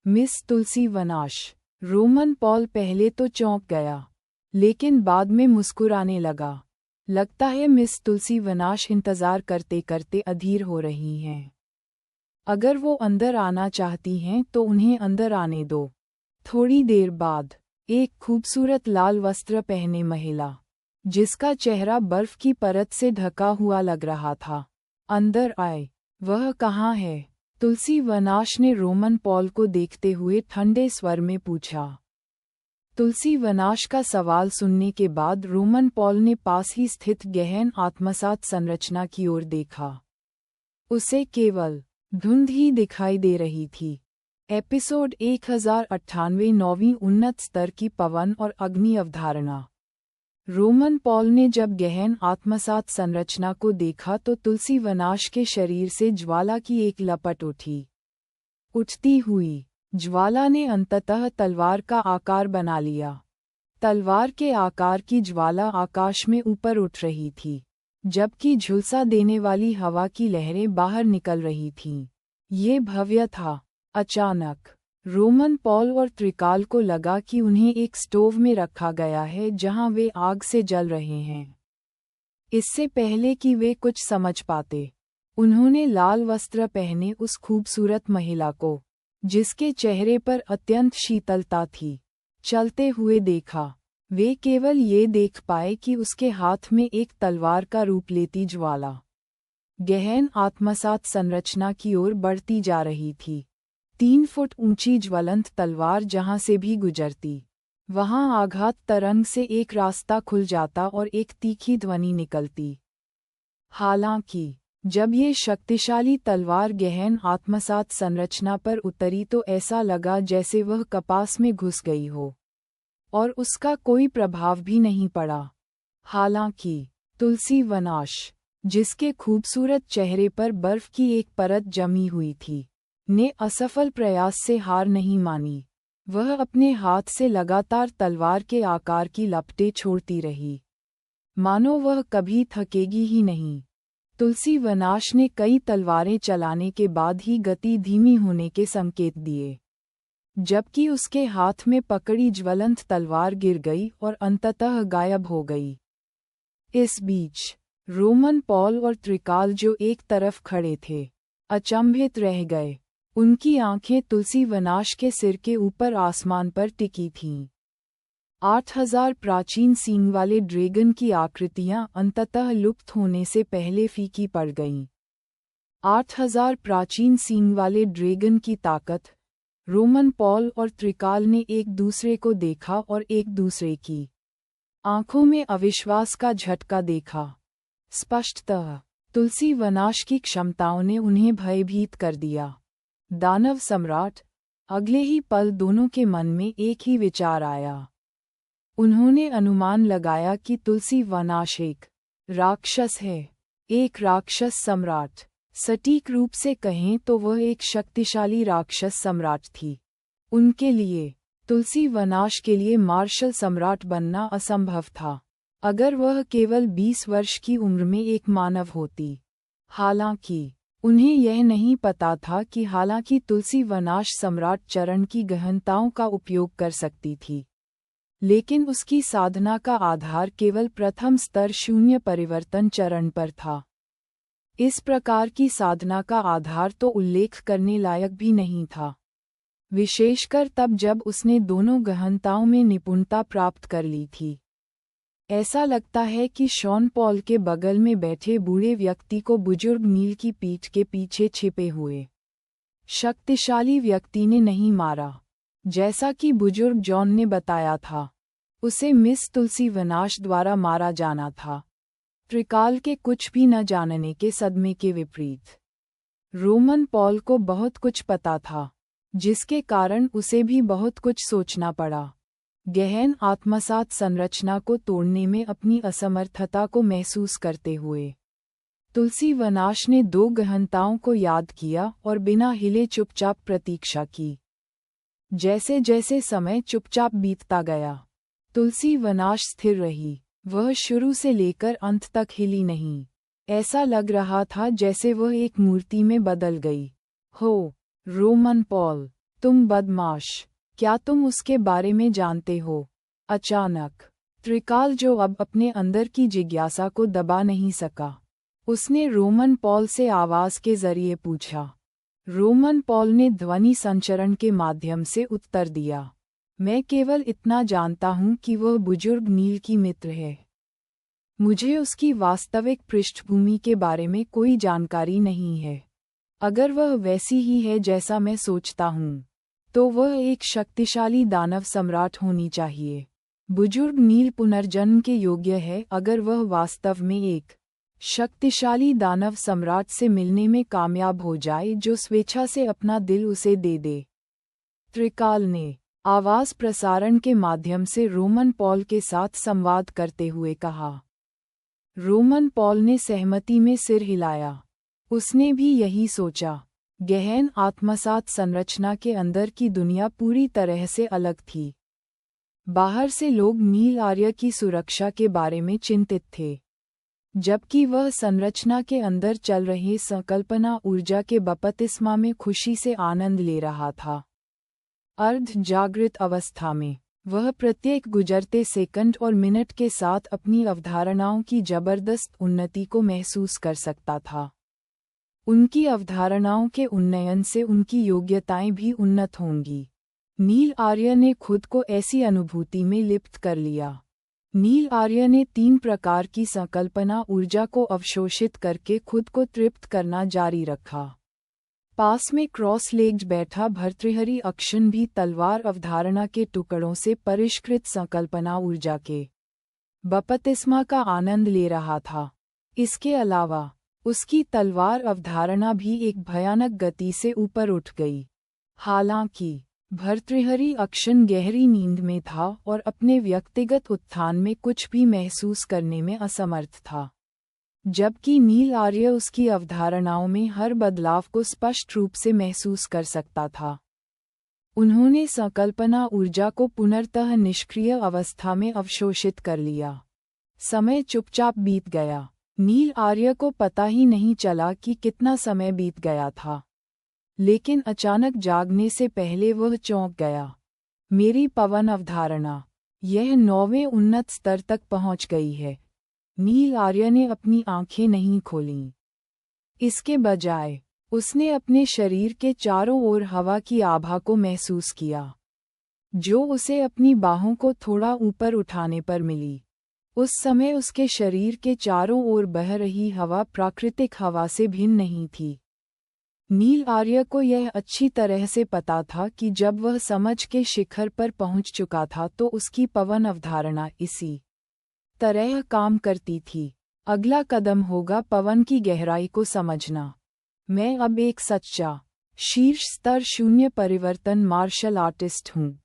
मिस तुलसी वनाश। रोमन पॉल पहले तो चौंक गया, लेकिन बाद में मुस्कुराने लगा। लगता है मिस तुलसी वनाश इंतजार करते करते अधीर हो रही हैं। अगर वो अंदर आना चाहती हैं तो उन्हें अंदर आने दो। थोड़ी देर बाद एक खूबसूरत लाल वस्त्र पहने महिला, जिसका चेहरा बर्फ की परत से ढका हुआ लग रहा था, अंदर आए। वह कहाँ है? तुलसी वनाश ने रोमन पॉल को देखते हुए ठंडे स्वर में पूछा। तुलसी वनाश का सवाल सुनने के बाद रोमन पॉल ने पास ही स्थित गहन आत्मसात संरचना की ओर देखा। उसे केवल धुंध ही दिखाई दे रही थी। एपिसोड 1098 नौवीं उन्नत स्तर की पवन और अग्नि अवधारणा। रोमन पॉल ने जब गहन आत्मसात संरचना को देखा तो तुलसी वनाश के शरीर से ज्वाला की एक लपट उठी। उठती हुई ज्वाला ने अंततः तलवार का आकार बना लिया। तलवार के आकार की ज्वाला आकाश में ऊपर उठ रही थी, जबकि झुलसा देने वाली हवा की लहरें बाहर निकल रही थीं। ये भव्य था। अचानक रोमन पॉल और त्रिकाल को लगा कि उन्हें एक स्टोव में रखा गया है जहां वे आग से जल रहे हैं। इससे पहले कि वे कुछ समझ पाते, उन्होंने लाल वस्त्र पहने उस खूबसूरत महिला को, जिसके चेहरे पर अत्यंत शीतलता थी, चलते हुए देखा। वे केवल ये देख पाए कि उसके हाथ में एक तलवार का रूप लेती ज्वाला गहन आत्मसात संरचना की ओर बढ़ती जा रही थी। 3 फुट ऊंची ज्वलंत तलवार जहां से भी गुजरती, वहां आघात तरंग से एक रास्ता खुल जाता और एक तीखी ध्वनि निकलती। हालांकि जब ये शक्तिशाली तलवार गहन आत्मसात संरचना पर उतरी तो ऐसा लगा जैसे वह कपास में घुस गई हो, और उसका कोई प्रभाव भी नहीं पड़ा। हालांकि तुलसी वनाश, जिसके खूबसूरत चेहरे पर बर्फ की एक परत जमी हुई थी, ने असफल प्रयास से हार नहीं मानी। वह अपने हाथ से लगातार तलवार के आकार की लपटें छोड़ती रही, मानो वह कभी थकेगी ही नहीं। तुलसी वनाश ने कई तलवारें चलाने के बाद ही गति धीमी होने के संकेत दिए, जबकि उसके हाथ में पकड़ी ज्वलंत तलवार गिर गई और अंततः गायब हो गई। इस बीच रोमन पॉल और त्रिकाल, जो एक तरफ खड़े थे, अचंभित रह गए। उनकी आंखें तुलसी वनाश के सिर के ऊपर आसमान पर टिकी थीं। 8000 प्राचीन सींग वाले ड्रैगन की आकृतियां अंततः लुप्त होने से पहले फीकी पड़ गईं। 8000 प्राचीन सींग वाले ड्रैगन की ताकत। रोमन पॉल और त्रिकाल ने एक दूसरे को देखा और एक दूसरे की आंखों में अविश्वास का झटका देखा। स्पष्टतः तुलसी वनाश की क्षमताओं ने उन्हें भयभीत कर दिया। दानव सम्राट। अगले ही पल दोनों के मन में एक ही विचार आया। उन्होंने अनुमान लगाया कि तुलसी वनाश एक राक्षस है, एक राक्षस सम्राट। सटीक रूप से कहें तो वह एक शक्तिशाली राक्षस सम्राट थी। उनके लिए, तुलसी वनाश के लिए मार्शल सम्राट बनना असंभव था, अगर वह केवल 20 वर्ष की उम्र में एक मानव होती। हालांकि उन्हें यह नहीं पता था कि हालांकि तुलसी वनाश सम्राट चरण की गहनताओं का उपयोग कर सकती थी, लेकिन उसकी साधना का आधार केवल प्रथम स्तर शून्य परिवर्तन चरण पर था। इस प्रकार की साधना का आधार तो उल्लेख करने लायक भी नहीं था, विशेषकर तब जब उसने दोनों गहनताओं में निपुणता प्राप्त कर ली थी। ऐसा लगता है कि शॉन पॉल के बगल में बैठे बूढ़े व्यक्ति को बुजुर्ग नील की पीठ के पीछे छिपे हुए शक्तिशाली व्यक्ति ने नहीं मारा, जैसा कि बुजुर्ग जॉन ने बताया था। उसे मिस तुलसी वनाश द्वारा मारा जाना था, त्रिकाल के कुछ भी न जानने के सदमे के विपरीत। रोमन पॉल को बहुत कुछ पता था। जिसके कारण उसे भी बहुत कुछ सोचना पड़ा। गहन आत्मसात संरचना को तोड़ने में अपनी असमर्थता को महसूस करते हुए तुलसी वनाश ने 2 गहनताओं को याद किया और बिना हिले चुपचाप प्रतीक्षा की। जैसे जैसे समय चुपचाप बीतता गया, तुलसी वनाश स्थिर रही। वह शुरू से लेकर अंत तक हिली नहीं। ऐसा लग रहा था जैसे वह एक मूर्ति में बदल गई हो। रोमन पॉल, तुम बदमाश, क्या तुम उसके बारे में जानते हो? अचानक त्रिकाल, जो अब अपने अंदर की जिज्ञासा को दबा नहीं सका, उसने रोमन पॉल से आवाज के जरिए पूछा। रोमन पॉल ने ध्वनि संचरण के माध्यम से उत्तर दिया, मैं केवल इतना जानता हूं कि वह बुजुर्ग नील की मित्र है। मुझे उसकी वास्तविक पृष्ठभूमि के बारे में कोई जानकारी नहीं है। अगर वह वैसी ही है जैसा मैं सोचता हूं, तो वह एक शक्तिशाली दानव सम्राट होनी चाहिए। बुजुर्ग नील पुनर्जन्म के योग्य है अगर वह वास्तव में एक शक्तिशाली दानव सम्राट से मिलने में कामयाब हो जाए जो स्वेच्छा से अपना दिल उसे दे दे। त्रिकाल ने आवाज प्रसारण के माध्यम से रोमन पॉल के साथ संवाद करते हुए कहा। रोमन पॉल ने सहमति में सिर हिलाया। उसने भी यही सोचा। गहन आत्मसात संरचना के अंदर की दुनिया पूरी तरह से अलग थी। बाहर से लोग नील आर्य की सुरक्षा के बारे में चिंतित थे, जबकि वह संरचना के अंदर चल रहे संकल्पना ऊर्जा के बपतिस्मा में खुशी से आनंद ले रहा था। अर्ध जागृत अवस्था में वह प्रत्येक गुजरते सेकंड और मिनट के साथ अपनी अवधारणाओं की जबरदस्त उन्नति को महसूस कर सकता था। उनकी अवधारणाओं के उन्नयन से उनकी योग्यताएं भी उन्नत होंगी। नील आर्य ने खुद को ऐसी अनुभूति में लिप्त कर लिया। नील आर्य ने 3 प्रकार की संकल्पना ऊर्जा को अवशोषित करके खुद को तृप्त करना जारी रखा। पास में क्रॉस लेग्ड बैठा भर्तृहरि अक्षन भी तलवार अवधारणा के टुकड़ों से परिष्कृत संकल्पना ऊर्जा के बपतिस्मा का आनंद ले रहा था। इसके अलावा उसकी तलवार अवधारणा भी एक भयानक गति से ऊपर उठ गई। हालांकि भर्तृहरि अक्षन गहरी नींद में था और अपने व्यक्तिगत उत्थान में कुछ भी महसूस करने में असमर्थ था, जबकि नील आर्य उसकी अवधारणाओं में हर बदलाव को स्पष्ट रूप से महसूस कर सकता था। उन्होंने संकल्पना ऊर्जा को पुनर्तः निष्क्रिय अवस्था में अवशोषित कर लिया। समय चुपचाप बीत गया। नील आर्य को पता ही नहीं चला कि कितना समय बीत गया था, लेकिन अचानक जागने से पहले वह चौंक गया। मेरी पवन अवधारणा, यह 9वें उन्नत स्तर तक पहुंच गई है। नील आर्य ने अपनी आंखें नहीं खोलीं। इसके बजाय उसने अपने शरीर के चारों ओर हवा की आभा को महसूस किया, जो उसे अपनी बाहों को थोड़ा ऊपर उठाने पर मिली। उस समय उसके शरीर के चारों ओर बह रही हवा प्राकृतिक हवा से भिन्न नहीं थी। नील आर्य को यह अच्छी तरह से पता था कि जब वह समझ के शिखर पर पहुंच चुका था तो उसकी पवन अवधारणा इसी तरह काम करती थी। अगला कदम होगा पवन की गहराई को समझना। मैं अब एक सच्चा शीर्ष स्तर शून्य परिवर्तन मार्शल आर्टिस्ट हूँ।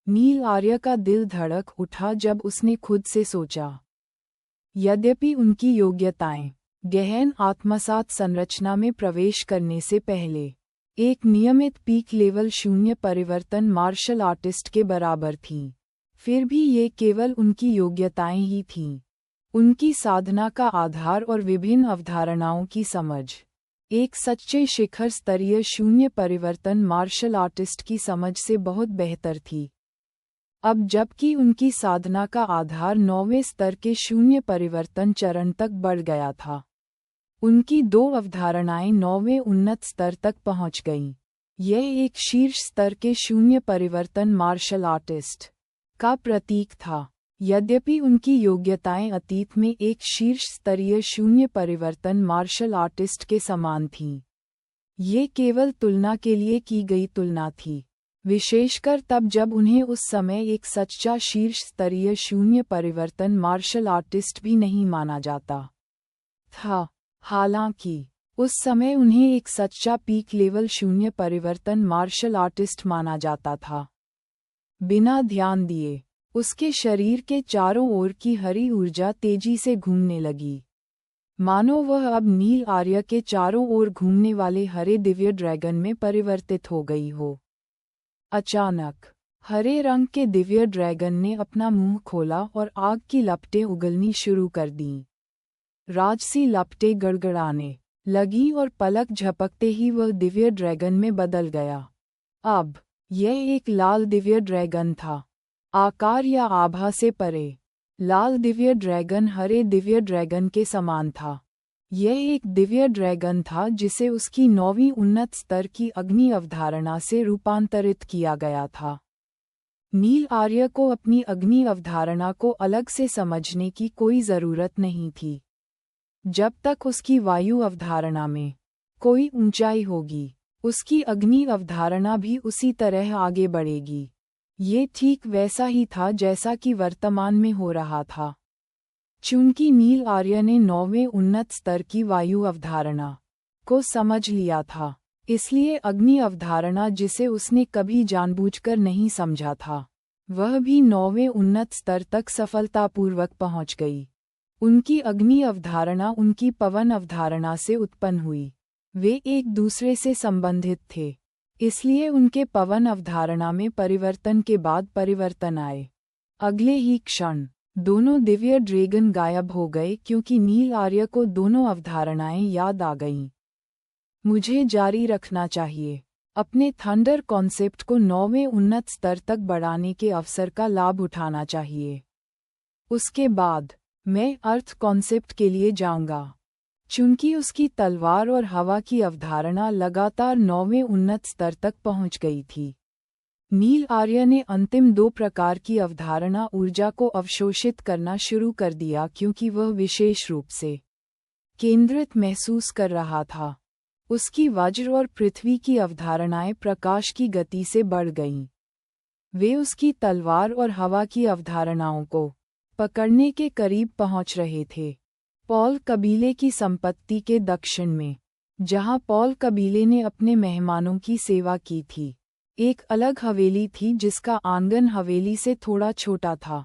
नील आर्य का दिल धड़क उठा जब उसने खुद से सोचा। यद्यपि उनकी योग्यताएं गहन आत्मसात संरचना में प्रवेश करने से पहले एक नियमित पीक लेवल शून्य परिवर्तन मार्शल आर्टिस्ट के बराबर थीं, फिर भी ये केवल उनकी योग्यताएं ही थीं। उनकी साधना का आधार और विभिन्न अवधारणाओं की समझ एक सच्चे शिखर स्तरीय शून्य परिवर्तन मार्शल आर्टिस्ट की समझ से बहुत बेहतर थी। अब जबकि उनकी साधना का आधार 9वें स्तर के शून्य परिवर्तन चरण तक बढ़ गया था, उनकी 2 अवधारणाएं 9वें उन्नत स्तर तक पहुंच गईं। यह एक शीर्ष स्तर के शून्य परिवर्तन मार्शल आर्टिस्ट का प्रतीक था। यद्यपि उनकी योग्यताएं अतीत में एक शीर्ष स्तरीय शून्य परिवर्तन मार्शल आर्टिस्ट के समान थीं, ये केवल तुलना के लिए की गई तुलना थी, विशेषकर तब जब उन्हें उस समय एक सच्चा शीर्ष स्तरीय शून्य परिवर्तन मार्शल आर्टिस्ट भी नहीं माना जाता था। हालांकि उस समय उन्हें एक सच्चा पीक लेवल शून्य परिवर्तन मार्शल आर्टिस्ट माना जाता था। बिना ध्यान दिए उसके शरीर के चारों ओर की हरी ऊर्जा तेजी से घूमने लगी, मानो वह अब नील आर्य के चारों ओर घूमने वाले हरे दिव्य ड्रैगन में परिवर्तित हो गई हो। अचानक हरे रंग के दिव्य ड्रैगन ने अपना मुंह खोला और आग की लपटें उगलनी शुरू कर दीं। राजसी लपटें गड़गड़ाने लगी और पलक झपकते ही वह दिव्य ड्रैगन में बदल गया। अब यह एक लाल दिव्य ड्रैगन था, आकार या आभा से परे। लाल दिव्य ड्रैगन हरे दिव्य ड्रैगन के समान था। यह एक दिव्य ड्रैगन था जिसे उसकी 9वीं उन्नत स्तर की अग्नि अवधारणा से रूपांतरित किया गया था। नील आर्य को अपनी अग्नि अवधारणा को अलग से समझने की कोई जरूरत नहीं थी। जब तक उसकी वायु अवधारणा में कोई ऊंचाई होगी, उसकी अग्नि अवधारणा भी उसी तरह आगे बढ़ेगी। ये ठीक वैसा ही था जैसा कि वर्तमान में हो रहा था। चूंकि नील आर्य ने 9वें उन्नत स्तर की वायु अवधारणा को समझ लिया था, इसलिए अग्नि अवधारणा जिसे उसने कभी जानबूझकर नहीं समझा था, वह भी 9वें उन्नत स्तर तक सफलतापूर्वक पहुंच गई। उनकी अग्नि अवधारणा उनकी पवन अवधारणा से उत्पन्न हुई। वे एक दूसरे से संबंधित थे, इसलिए उनके पवन अवधारणा में परिवर्तन के बाद परिवर्तन आए। अगले ही क्षण दोनों दिव्य ड्रैगन गायब हो गए क्योंकि नील आर्य को दोनों अवधारणाएं याद आ गईं। मुझे जारी रखना चाहिए, अपने थंडर कॉन्सेप्ट को 9वें उन्नत स्तर तक बढ़ाने के अवसर का लाभ उठाना चाहिए। उसके बाद मैं अर्थ कॉन्सेप्ट के लिए जाऊंगा। चूंकि उसकी तलवार और हवा की अवधारणा लगातार 9वें उन्नत स्तर तक पहुंच गई थी, नील आर्य ने अंतिम 2 प्रकार की अवधारणा ऊर्जा को अवशोषित करना शुरू कर दिया क्योंकि वह विशेष रूप से केंद्रित महसूस कर रहा था। उसकी वज्र और पृथ्वी की अवधारणाएं प्रकाश की गति से बढ़ गईं। वे उसकी तलवार और हवा की अवधारणाओं को पकड़ने के करीब पहुंच रहे थे। पॉल कबीले की संपत्ति के दक्षिण में, जहां पॉल कबीले ने अपने मेहमानों की सेवा की थी, एक अलग हवेली थी जिसका आंगन हवेली से थोड़ा छोटा था।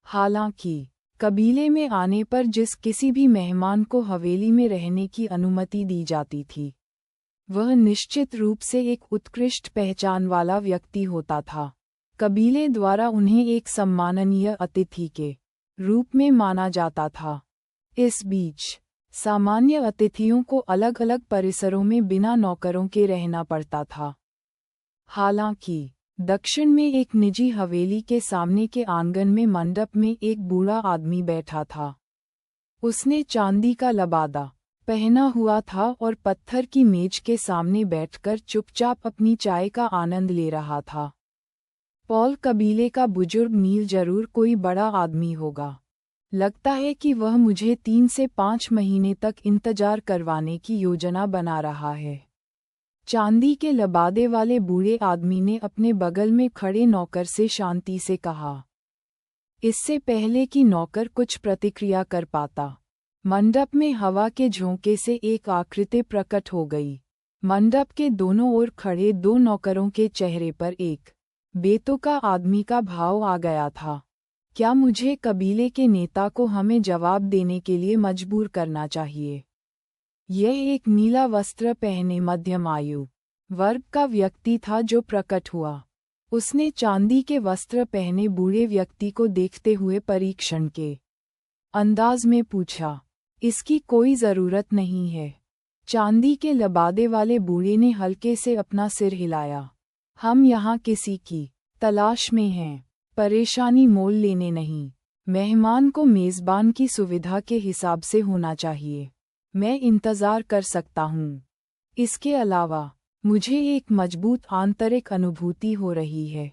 हालांकि कबीले में आने पर जिस किसी भी मेहमान को हवेली में रहने की अनुमति दी जाती थी, वह निश्चित रूप से एक उत्कृष्ट पहचान वाला व्यक्ति होता था। कबीले द्वारा उन्हें एक सम्माननीय अतिथि के रूप में माना जाता था। इस बीच सामान्य अतिथियों को अलग अलग परिसरों में बिना नौकरों के रहना पड़ता था। हालांकि दक्षिण में एक निजी हवेली के सामने के आंगन में मंडप में एक बूढ़ा आदमी बैठा था। उसने चांदी का लबादा पहना हुआ था और पत्थर की मेज के सामने बैठकर चुपचाप अपनी चाय का आनंद ले रहा था। पॉल कबीले का बुजुर्ग नील जरूर कोई बड़ा आदमी होगा। लगता है कि वह मुझे 3 से 5 महीने तक इंतजार करवाने की योजना बना रहा है। चांदी के लबादे वाले बूढ़े आदमी ने अपने बगल में खड़े नौकर से शांति से कहा। इससे पहले कि नौकर कुछ प्रतिक्रिया कर पाता, मंडप में हवा के झोंके से एक आकृति प्रकट हो गई। मंडप के दोनों ओर खड़े 2 नौकरों के चेहरे पर एक बेतुका आदमी का भाव आ गया था। क्या मुझे कबीले के नेता को हमें जवाब देने के लिए मजबूर करना चाहिए? यह एक नीला वस्त्र पहने मध्यम आयु वर्ग का व्यक्ति था जो प्रकट हुआ। उसने चांदी के वस्त्र पहने बूढ़े व्यक्ति को देखते हुए परीक्षण के अंदाज में पूछा, इसकी कोई जरूरत नहीं है। चांदी के लबादे वाले बूढ़े ने हल्के से अपना सिर हिलाया। हम यहाँ किसी की तलाश में हैं, परेशानी मोल लेने नहीं। मेहमान को मेजबान की सुविधा के हिसाब से होना चाहिए। मैं इंतजार कर सकता हूँ। इसके अलावा मुझे एक मजबूत आंतरिक अनुभूति हो रही है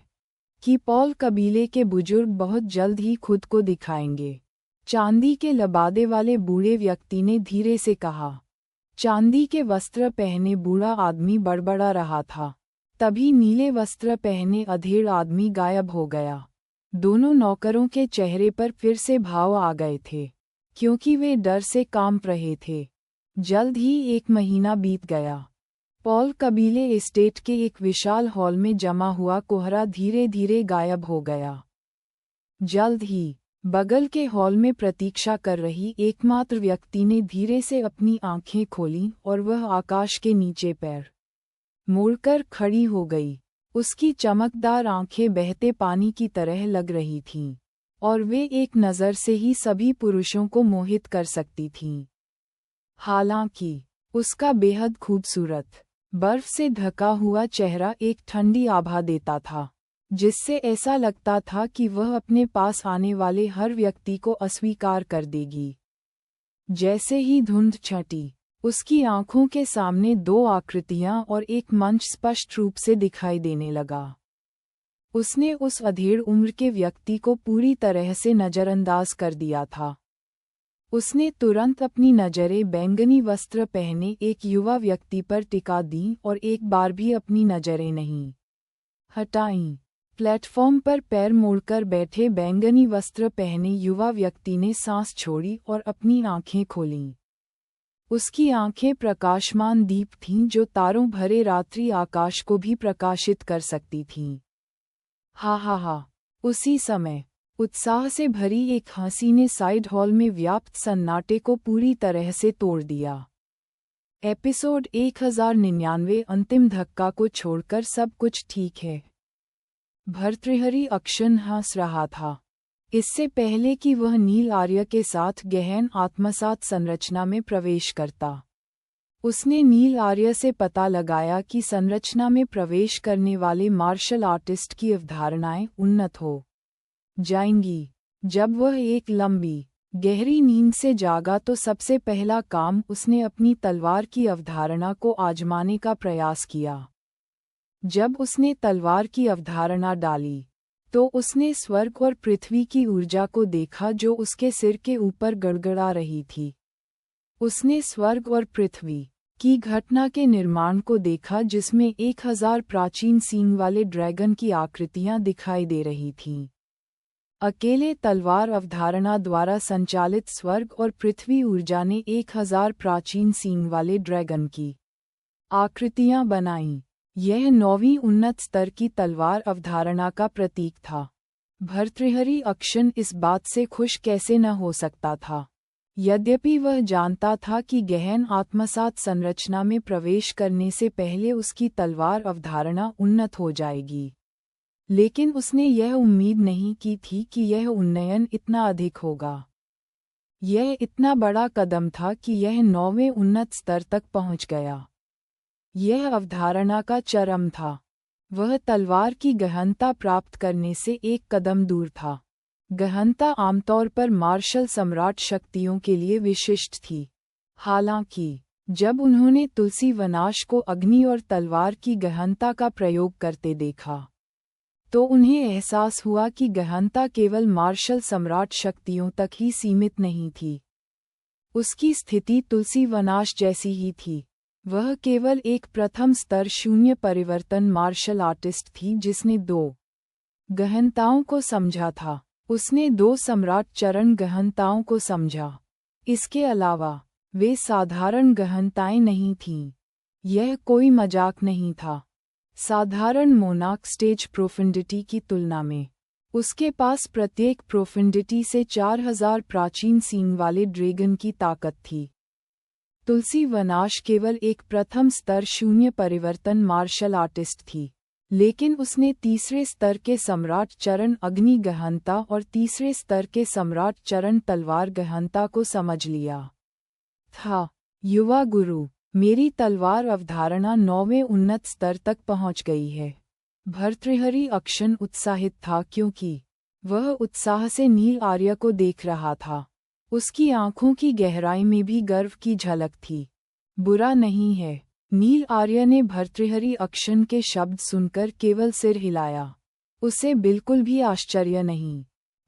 कि पॉल कबीले के बुजुर्ग बहुत जल्द ही खुद को दिखाएंगे। चांदी के लबादे वाले बूढ़े व्यक्ति ने धीरे से कहा। चांदी के वस्त्र पहने बूढ़ा आदमी बड़बड़ा रहा था। तभी नीले वस्त्र पहने अधेड़ आदमी गायब हो गया। दोनों नौकरों के चेहरे पर फिर से भाव आ गए थे, क्योंकि वे डर से कांप रहे थे। जल्द ही 1 महीना बीत गया। पॉल कबीले एस्टेट के एक विशाल हॉल में जमा हुआ कोहरा धीरे धीरे गायब हो गया। जल्द ही बगल के हॉल में प्रतीक्षा कर रही एकमात्र व्यक्ति ने धीरे से अपनी आंखें खोलीं और वह आकाश के नीचे पैर मोड़कर खड़ी हो गई। उसकी चमकदार आंखें बहते पानी की तरह लग रही थीं, और वे एक नज़र से ही सभी पुरुषों को मोहित कर सकती थीं। हालांकि उसका बेहद खूबसूरत, बर्फ से ढका हुआ चेहरा एक ठंडी आभा देता था, जिससे ऐसा लगता था कि वह अपने पास आने वाले हर व्यक्ति को अस्वीकार कर देगी। जैसे ही धुंध छंटी, उसकी आंखों के सामने 2 आकृतियां और एक मंच स्पष्ट रूप से दिखाई देने लगा। उसने उस अधेड़ उम्र के व्यक्ति को पूरी तरह से नज़रअंदाज कर दिया था। उसने तुरंत अपनी नज़रें बैंगनी वस्त्र पहने एक युवा व्यक्ति पर टिका दीं और एक बार भी अपनी नज़रें नहीं हटाईं। प्लेटफॉर्म पर पैर मोड़कर बैठे बैंगनी वस्त्र पहने युवा व्यक्ति ने सांस छोड़ी और अपनी आंखें खोलीं। उसकी आंखें प्रकाशमान दीप थीं जो तारों भरे रात्रि आकाश को भी प्रकाशित कर सकती थीं। हा हा हा। उसी समय उत्साह से भरी एक हंसी ने साइड हॉल में व्याप्त सन्नाटे को पूरी तरह से तोड़ दिया। एपिसोड 1099 अंतिम धक्का को छोड़कर सब कुछ ठीक है। भर्तृहरि अक्षन हंस रहा था। इससे पहले कि वह नील आर्य के साथ गहन आत्मसात संरचना में प्रवेश करता, उसने नील आर्य से पता लगाया कि संरचना में प्रवेश करने वाले मार्शल आर्टिस्ट की अवधारणाएं उन्नत हो जाएंगी। जब वह एक लंबी, गहरी नींद से जागा तो सबसे पहला काम उसने अपनी तलवार की अवधारणा को आजमाने का प्रयास किया। जब उसने तलवार की अवधारणा डाली, तो उसने स्वर्ग और पृथ्वी की ऊर्जा को देखा जो उसके सिर के ऊपर गड़गड़ा रही थी। उसने स्वर्ग और पृथ्वी की घटना के निर्माण को देखा जिसमें 1000 प्राचीन सींग वाले ड्रैगन की आकृतियां दिखाई दे रही थीं। अकेले तलवार अवधारणा द्वारा संचालित स्वर्ग और पृथ्वी ऊर्जा ने 1000 प्राचीन सींग वाले ड्रैगन की आकृतियां बनाईं। यह 9वीं उन्नत स्तर की तलवार अवधारणा का प्रतीक था। भर्तृहरि अक्षन इस बात से खुश कैसे न हो सकता था। यद्यपि वह जानता था कि गहन आत्मसात संरचना में प्रवेश करने से पहले उसकी तलवार अवधारणा उन्नत हो जाएगी, लेकिन उसने यह उम्मीद नहीं की थी कि यह उन्नयन इतना अधिक होगा। यह इतना बड़ा कदम था कि यह 9वें उन्नत स्तर तक पहुंच गया। यह अवधारणा का चरम था। वह तलवार की गहनता प्राप्त करने से एक कदम दूर था। गहनता आमतौर पर मार्शल सम्राट शक्तियों के लिए विशिष्ट थी। हालांकि जब उन्होंने तुलसी वनाश को अग्नि और तलवार की गहनता का प्रयोग करते देखा, तो उन्हें एहसास हुआ कि गहनता केवल मार्शल सम्राट शक्तियों तक ही सीमित नहीं थी। उसकी स्थिति तुलसी वनाश जैसी ही थी। वह केवल एक प्रथम स्तर शून्य परिवर्तन मार्शल आर्टिस्ट थी जिसने 2 गहनताओं को समझा था। उसने 2 सम्राट चरण गहनताओं को समझा। इसके अलावा वे साधारण गहनताएं नहीं थीं। यह कोई मजाक नहीं था। साधारण मोनार्क स्टेज प्रोफिंडिटी की तुलना में उसके पास प्रत्येक प्रोफिंडिटी से 4000 प्राचीन सींग वाले ड्रैगन की ताकत थी। तुलसी वनाश केवल एक प्रथम स्तर शून्य परिवर्तन मार्शल आर्टिस्ट थी, लेकिन उसने तीसरे स्तर के सम्राट चरण अग्नि गहनता और तीसरे स्तर के सम्राट चरण तलवार गहनता को समझ लिया था। युवा गुरु, मेरी तलवार अवधारणा 9वें उन्नत स्तर तक पहुंच गई है। भर्तृहरि अक्षन उत्साहित था क्योंकि वह उत्साह से नील आर्य को देख रहा था। उसकी आंखों की गहराई में भी गर्व की झलक थी। बुरा नहीं है। नील आर्य ने भर्तृहरि अक्षन के शब्द सुनकर केवल सिर हिलाया। उसे बिल्कुल भी आश्चर्य नहीं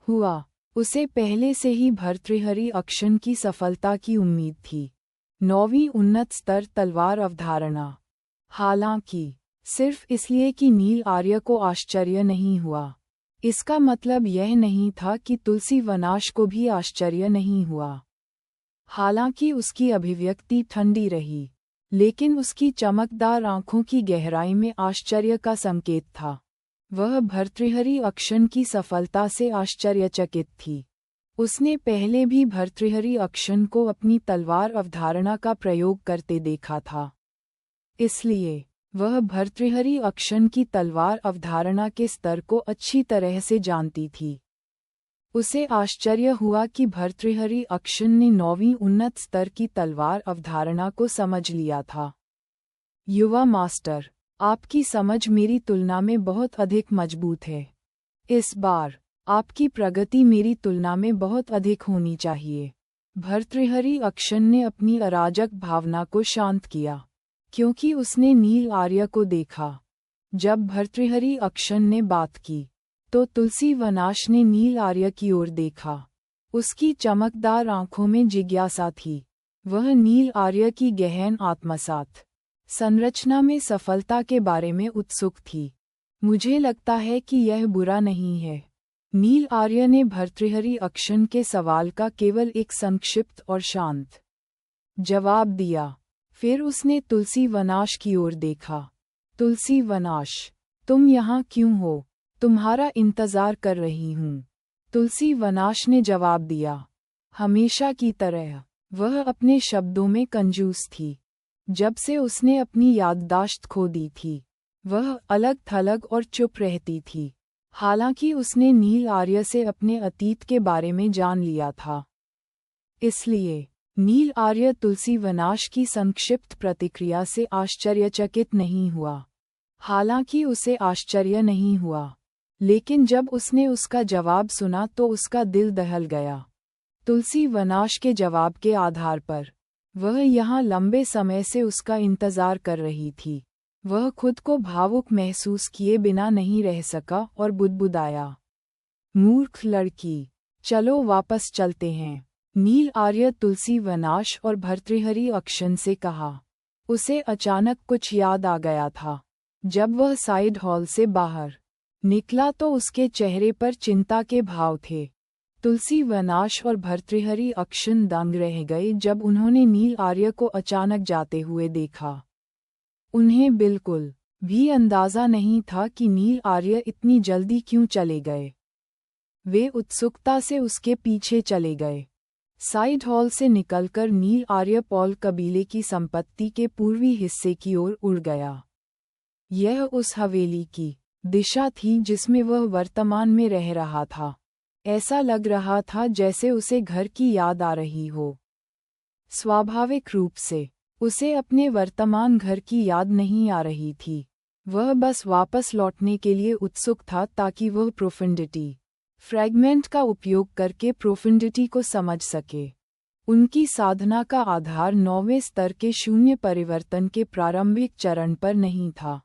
हुआ। उसे पहले से ही भर्तृहरि अक्षन की सफलता की उम्मीद थी। 9वीं उन्नत स्तर तलवार अवधारणा। हालांकि सिर्फ इसलिए कि नील आर्य को आश्चर्य नहीं हुआ, इसका मतलब यह नहीं था कि तुलसी वनाश को भी आश्चर्य नहीं हुआ। हालांकि उसकी अभिव्यक्ति ठंडी रही, लेकिन उसकी चमकदार आंखों की गहराई में आश्चर्य का संकेत था। वह भर्तृहरि अक्षन की सफलता से आश्चर्यचकित थी। उसने पहले भी भर्तृहरि अक्षन को अपनी तलवार अवधारणा का प्रयोग करते देखा था, इसलिए वह भर्तृहरि अक्षन की तलवार अवधारणा के स्तर को अच्छी तरह से जानती थी। उसे आश्चर्य हुआ कि भर्तृहरि अक्षन ने 9वीं उन्नत स्तर की तलवार अवधारणा को समझ लिया था। युवा मास्टर, आपकी समझ मेरी तुलना में बहुत अधिक मजबूत है। इस बार आपकी प्रगति मेरी तुलना में बहुत अधिक होनी चाहिए। भर्तृहरि अक्षन ने अपनी अराजक भावना को शांत किया, क्योंकि उसने नील आर्य को देखा। जब भर्तृहरि अक्षन ने बात की, तो तुलसी वनाश ने नील आर्य की ओर देखा। उसकी चमकदार आंखों में जिज्ञासा थी। वह नील आर्य की गहन आत्मसात संरचना में सफलता के बारे में उत्सुक थी। मुझे लगता है कि यह बुरा नहीं है। नील आर्य ने भर्तृहरि अक्षन के सवाल का केवल एक संक्षिप्त और शांत जवाब दिया। फिर उसने तुलसी वनाश की ओर देखा। तुलसी वनाश, तुम यहाँ क्यों हो? तुम्हारा इंतजार कर रही हूँ। तुलसी वनाश ने जवाब दिया। हमेशा की तरह वह अपने शब्दों में कंजूस थी। जब से उसने अपनी याददाश्त खो दी थी, वह अलग थलग और चुप रहती थी। हालांकि उसने नील आर्य से अपने अतीत के बारे में जान लिया था, इसलिए नील आर्य तुलसी वनाश की संक्षिप्त प्रतिक्रिया से आश्चर्यचकित नहीं हुआ। हालांकि उसे आश्चर्य नहीं हुआ, लेकिन जब उसने उसका जवाब सुना तो उसका दिल दहल गया। तुलसी वनाश के जवाब के आधार पर वह यहाँ लंबे समय से उसका इंतजार कर रही थी। वह खुद को भावुक महसूस किए बिना नहीं रह सका और बुदबुदाया, मूर्ख लड़की, चलो वापस चलते हैं। नील आर्य तुलसी वनाश और भर्तृहरि अक्षन से कहा। उसे अचानक कुछ याद आ गया था। जब वह साइड हॉल से बाहर निकला तो उसके चेहरे पर चिंता के भाव थे। तुलसी वनाश और भर्तृहरि अक्षन दंग रह गए जब उन्होंने नील आर्य को अचानक जाते हुए देखा। उन्हें बिल्कुल भी अंदाजा नहीं था कि नील आर्य इतनी जल्दी क्यों चले गए। वे उत्सुकता से उसके पीछे चले गए। साइड हॉल से निकलकर नील आर्य पॉल कबीले की संपत्ति के पूर्वी हिस्से की ओर उड़ गया। यह उस हवेली की दिशा थी जिसमें वह वर्तमान में रह रहा था। ऐसा लग रहा था जैसे उसे घर की याद आ रही हो। स्वाभाविक रूप से उसे अपने वर्तमान घर की याद नहीं आ रही थी। वह बस वापस लौटने के लिए उत्सुक था ताकि वह प्रोफेंडिटी फ्रैगमेंट का उपयोग करके प्रोफेंडिटी को समझ सके। उनकी साधना का आधार 9वें स्तर के शून्य परिवर्तन के प्रारंभिक चरण पर नहीं था।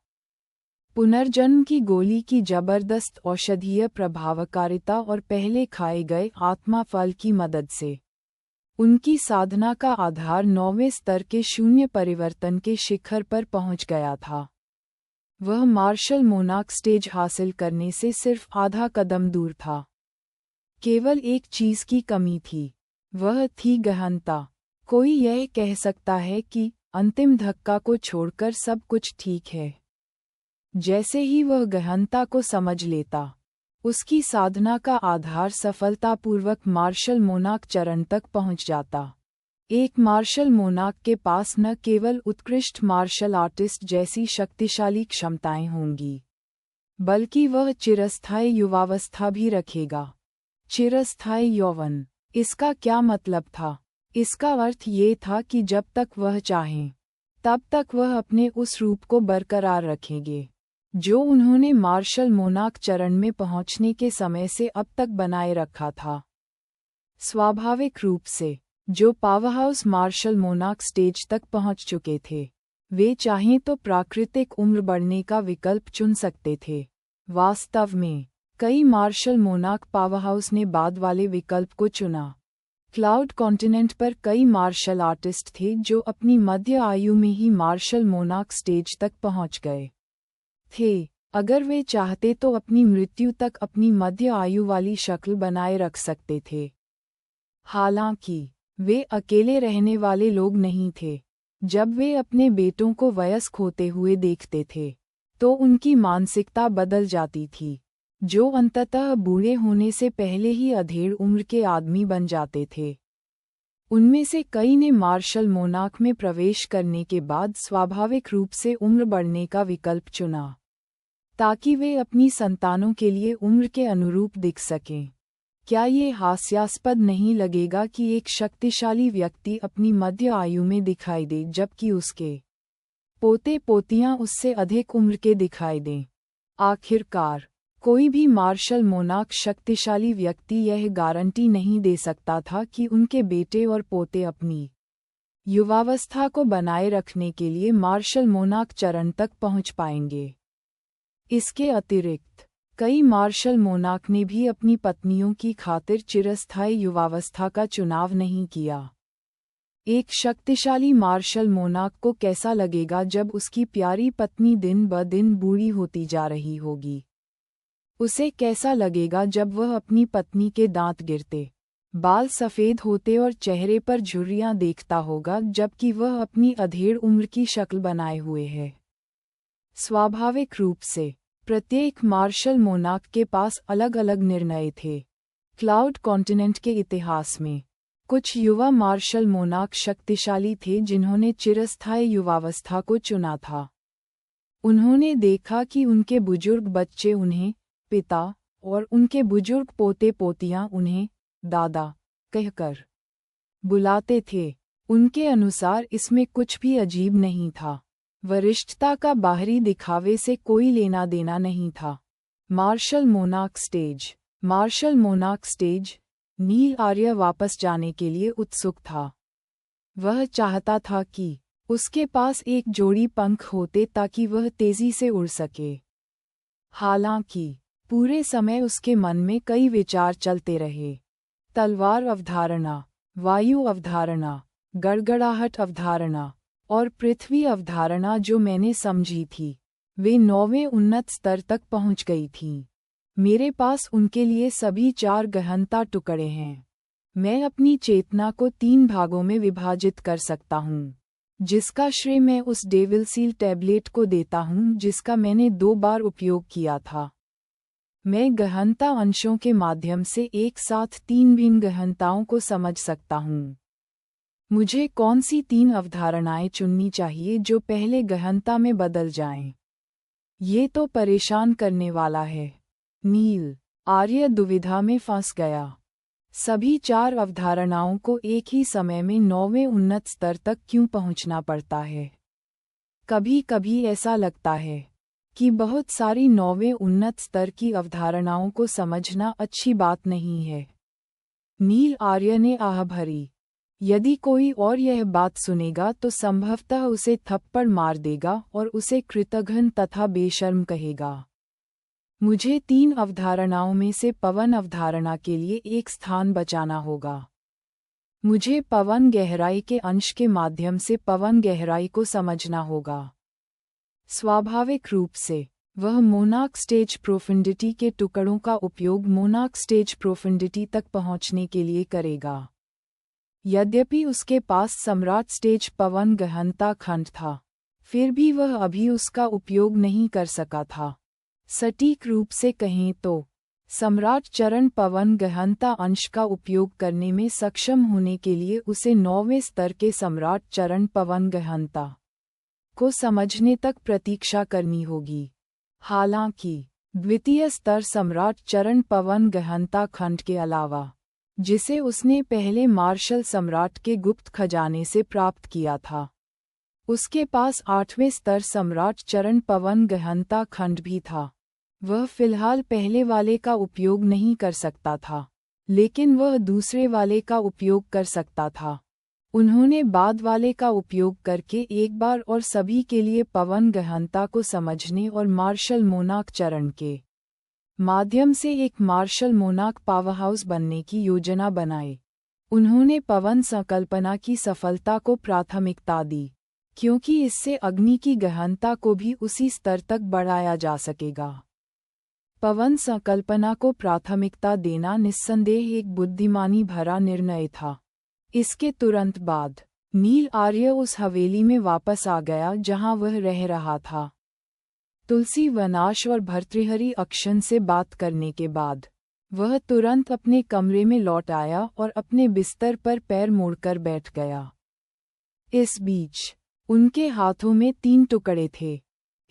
पुनर्जन्म की गोली की जबरदस्त औषधीय प्रभावकारिता और पहले खाए गए आत्मा फल की मदद से उनकी साधना का आधार 9वें स्तर के शून्य परिवर्तन के शिखर पर पहुंच गया था। वह मार्शल मोनार्क स्टेज हासिल करने से सिर्फ आधा कदम दूर था। केवल एक चीज की कमी थी, वह थी गहनता। कोई यह कह सकता है कि अंतिम धक्का को छोड़कर सब कुछ ठीक है। जैसे ही वह गहनता को समझ लेता, उसकी साधना का आधार सफलतापूर्वक मार्शल मोनार्क चरण तक पहुंच जाता। एक मार्शल मोनार्क के पास न केवल उत्कृष्ट मार्शल आर्टिस्ट जैसी शक्तिशाली क्षमताएं होंगी, बल्कि वह चिरस्थायी युवावस्था भी रखेगा। चिरस्थायी यौवन, इसका क्या मतलब था? इसका अर्थ ये था कि जब तक वह चाहें, तब तक वह अपने उस रूप को बरकरार रखेंगे जो उन्होंने मार्शल मोनार्क चरण में पहुंचने के समय से अब तक बनाए रखा था। स्वाभाविक रूप से जो पावरहाउस मार्शल मोनार्क स्टेज तक पहुंच चुके थे, वे चाहें तो प्राकृतिक उम्र बढ़ने का विकल्प चुन सकते थे। वास्तव में कई मार्शल मोनार्क पावरहाउस ने बाद वाले विकल्प को चुना। क्लाउड कॉन्टिनेंट पर कई मार्शल आर्टिस्ट थे जो अपनी मध्य आयु में ही मार्शल मोनार्क स्टेज तक पहुंच गए थे। अगर वे चाहते तो अपनी मृत्यु तक अपनी मध्य आयु वाली शक्ल बनाए रख सकते थे। हालांकि वे अकेले रहने वाले लोग नहीं थे। जब वे अपने बेटों को वयस्क होते हुए देखते थे तो उनकी मानसिकता बदल जाती थी, जो अंततः बूढ़े होने से पहले ही अधेड़ उम्र के आदमी बन जाते थे। उनमें से कई ने मार्शल मोनाक में प्रवेश करने के बाद स्वाभाविक रूप से उम्र बढ़ने का विकल्प चुना, ताकि वे अपनी संतानों के लिए उम्र के अनुरूप दिख सकें। क्या ये हास्यास्पद नहीं लगेगा कि एक शक्तिशाली व्यक्ति अपनी मध्य आयु में दिखाई दे जबकि उसके पोते पोतियां उससे अधिक उम्र के दिखाई दें? आखिरकार, कोई भी मार्शल मोनाक शक्तिशाली व्यक्ति यह गारंटी नहीं दे सकता था कि उनके बेटे और पोते अपनी युवावस्था को बनाए रखने के लिए मार्शल मोनाक चरण तक पहुंच पाएंगे। इसके अतिरिक्त कई मार्शल मोनाक ने भी अपनी पत्नियों की खातिर चिरस्थायी युवावस्था का चुनाव नहीं किया। एक शक्तिशाली मार्शल मोनाक को कैसा लगेगा जब उसकी प्यारी पत्नी दिन ब दिन बूढ़ी होती जा रही होगी? उसे कैसा लगेगा जब वह अपनी पत्नी के दांत गिरते, बाल सफ़ेद होते और चेहरे पर झुर्रियां देखता होगा जबकि वह अपनी अधेड़ उम्र की शक्ल बनाए हुए है? स्वाभाविक रूप से प्रत्येक मार्शल मोनाक के पास अलग अलग निर्णय थे। क्लाउड कॉन्टिनेंट के इतिहास में कुछ युवा मार्शल मोनाक शक्तिशाली थे जिन्होंने चिरस्थायी युवावस्था को चुना था। उन्होंने देखा कि उनके बुजुर्ग बच्चे उन्हें पिता और उनके बुजुर्ग पोते पोतियां उन्हें दादा कहकर बुलाते थे। उनके अनुसार इसमें कुछ भी अजीब नहीं था। वरिष्ठता का बाहरी दिखावे से कोई लेना देना नहीं था। मार्शल मोनाक स्टेज नील आर्य वापस जाने के लिए उत्सुक था। वह चाहता था कि उसके पास एक जोड़ी पंख होते ताकि वह तेजी से उड़ सके। हालांकि पूरे समय उसके मन में कई विचार चलते रहे। तलवार अवधारणा, वायु अवधारणा, गड़गड़ाहट अवधारणा और पृथ्वी अवधारणा जो मैंने समझी थी, वे 9वें उन्नत स्तर तक पहुंच गई थीं। मेरे पास उनके लिए सभी 4 गहनता टुकड़े हैं। मैं अपनी चेतना को 3 भागों में विभाजित कर सकता हूँ, जिसका श्रेय मैं उस डेविल सील टैबलेट को देता हूँ जिसका मैंने 2 बार उपयोग किया था। मैं गहनता अंशों के माध्यम से एक साथ 3 भिन्न गहनताओं को समझ सकता हूँ। मुझे कौन सी 3 अवधारणाएं चुननी चाहिए जो पहले गहनता में बदल जाएं? ये तो परेशान करने वाला है। नील आर्य दुविधा में फंस गया। सभी 4 अवधारणाओं को एक ही समय में 9वें उन्नत स्तर तक क्यों पहुंचना पड़ता है? कभी कभी ऐसा लगता है कि बहुत सारी 9वें उन्नत स्तर की अवधारणाओं को समझना अच्छी बात नहीं है। नील आर्य ने आह भरी। यदि कोई और यह बात सुनेगा तो संभवतः उसे थप्पड़ मार देगा और उसे कृतघ्न तथा बेशर्म कहेगा। मुझे 3 अवधारणाओं में से पवन अवधारणा के लिए एक स्थान बचाना होगा। मुझे पवन गहराई के अंश के माध्यम से पवन गहराई को समझना होगा। स्वाभाविक रूप से वह मोनाक स्टेज प्रोफिंडिटी के टुकड़ों का उपयोग मोनाक स्टेज प्रोफिंडिटी तक पहुंचने के लिए करेगा। यद्यपि उसके पास सम्राट स्टेज पवन गहनता खंड था, फिर भी वह अभी उसका उपयोग नहीं कर सका था। सटीक रूप से कहें तो सम्राट चरण पवन गहनता अंश का उपयोग करने में सक्षम होने के लिए उसे 9वें स्तर के सम्राट चरण पवन गहनता को समझने तक प्रतीक्षा करनी होगी। हालांकि द्वितीय स्तर सम्राट चरण पवन गहनता खंड के अलावा, जिसे उसने पहले मार्शल सम्राट के गुप्त खजाने से प्राप्त किया था, उसके पास 8वें स्तर सम्राट चरण पवन गहनता खंड भी था। वह फिलहाल पहले वाले का उपयोग नहीं कर सकता था, लेकिन वह दूसरे वाले का उपयोग कर सकता था। उन्होंने बाद वाले का उपयोग करके एक बार और सभी के लिए पवन गहनता को समझने और मार्शल मोनाक चरण के माध्यम से एक मार्शल मोनाक पावरहाउस बनने की योजना बनाई। उन्होंने पवन संकल्पना की सफलता को प्राथमिकता दी, क्योंकि इससे अग्नि की गहनता को भी उसी स्तर तक बढ़ाया जा सकेगा। पवन संकल्पना को प्राथमिकता देना निस्संदेह एक बुद्धिमानी भरा निर्णय था। इसके तुरंत बाद नील आर्य उस हवेली में वापस आ गया जहां वह रह रहा था। तुलसी वनाश और भर्तृहरि अक्षन से बात करने के बाद वह तुरंत अपने कमरे में लौट आया और अपने बिस्तर पर पैर मोड़कर बैठ गया। इस बीच उनके हाथों में 3 टुकड़े थे।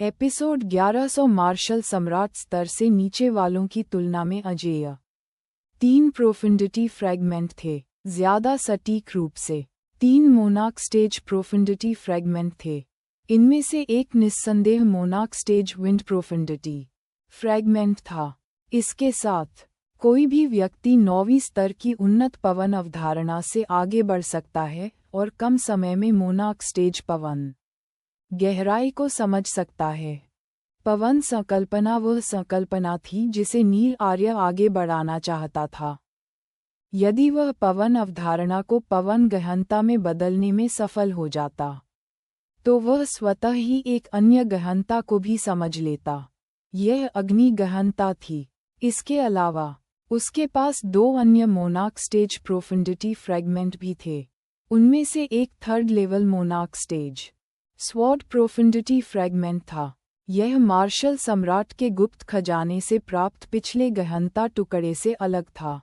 एपिसोड 1100 मार्शल सम्राट स्तर से नीचे वालों की तुलना में अजेय 3 प्रोफिंडिटी फ्रैगमेंट थे, ज्यादा सटीक रूप से 3 मोनार्क स्टेज प्रोफिंडिटी फ्रैगमेंट थे। इनमें से एक निस्संदेह मोनार्क स्टेज विंड प्रोफिंडिटी फ्रैगमेंट था। इसके साथ कोई भी व्यक्ति 9वीं स्तर की उन्नत पवन अवधारणा से आगे बढ़ सकता है और कम समय में मोनार्क स्टेज पवन गहराई को समझ सकता है। पवन संकल्पना वह संकल्पना थी जिसे नील आर्य आगे बढ़ाना चाहता था। यदि वह पवन अवधारणा को पवन गहनता में बदलने में सफल हो जाता तो वह स्वतः ही एक अन्य गहनता को भी समझ लेता। यह अग्नि गहनता थी। इसके अलावा उसके पास 2 अन्य मोनार्क स्टेज प्रोफिंडिटी फ्रैगमेंट भी थे। उनमें से एक 3rd level monarch stage sword profundity fragment था। यह मार्शल सम्राट के गुप्त खजाने से प्राप्त पिछले गहनता टुकड़े से अलग था।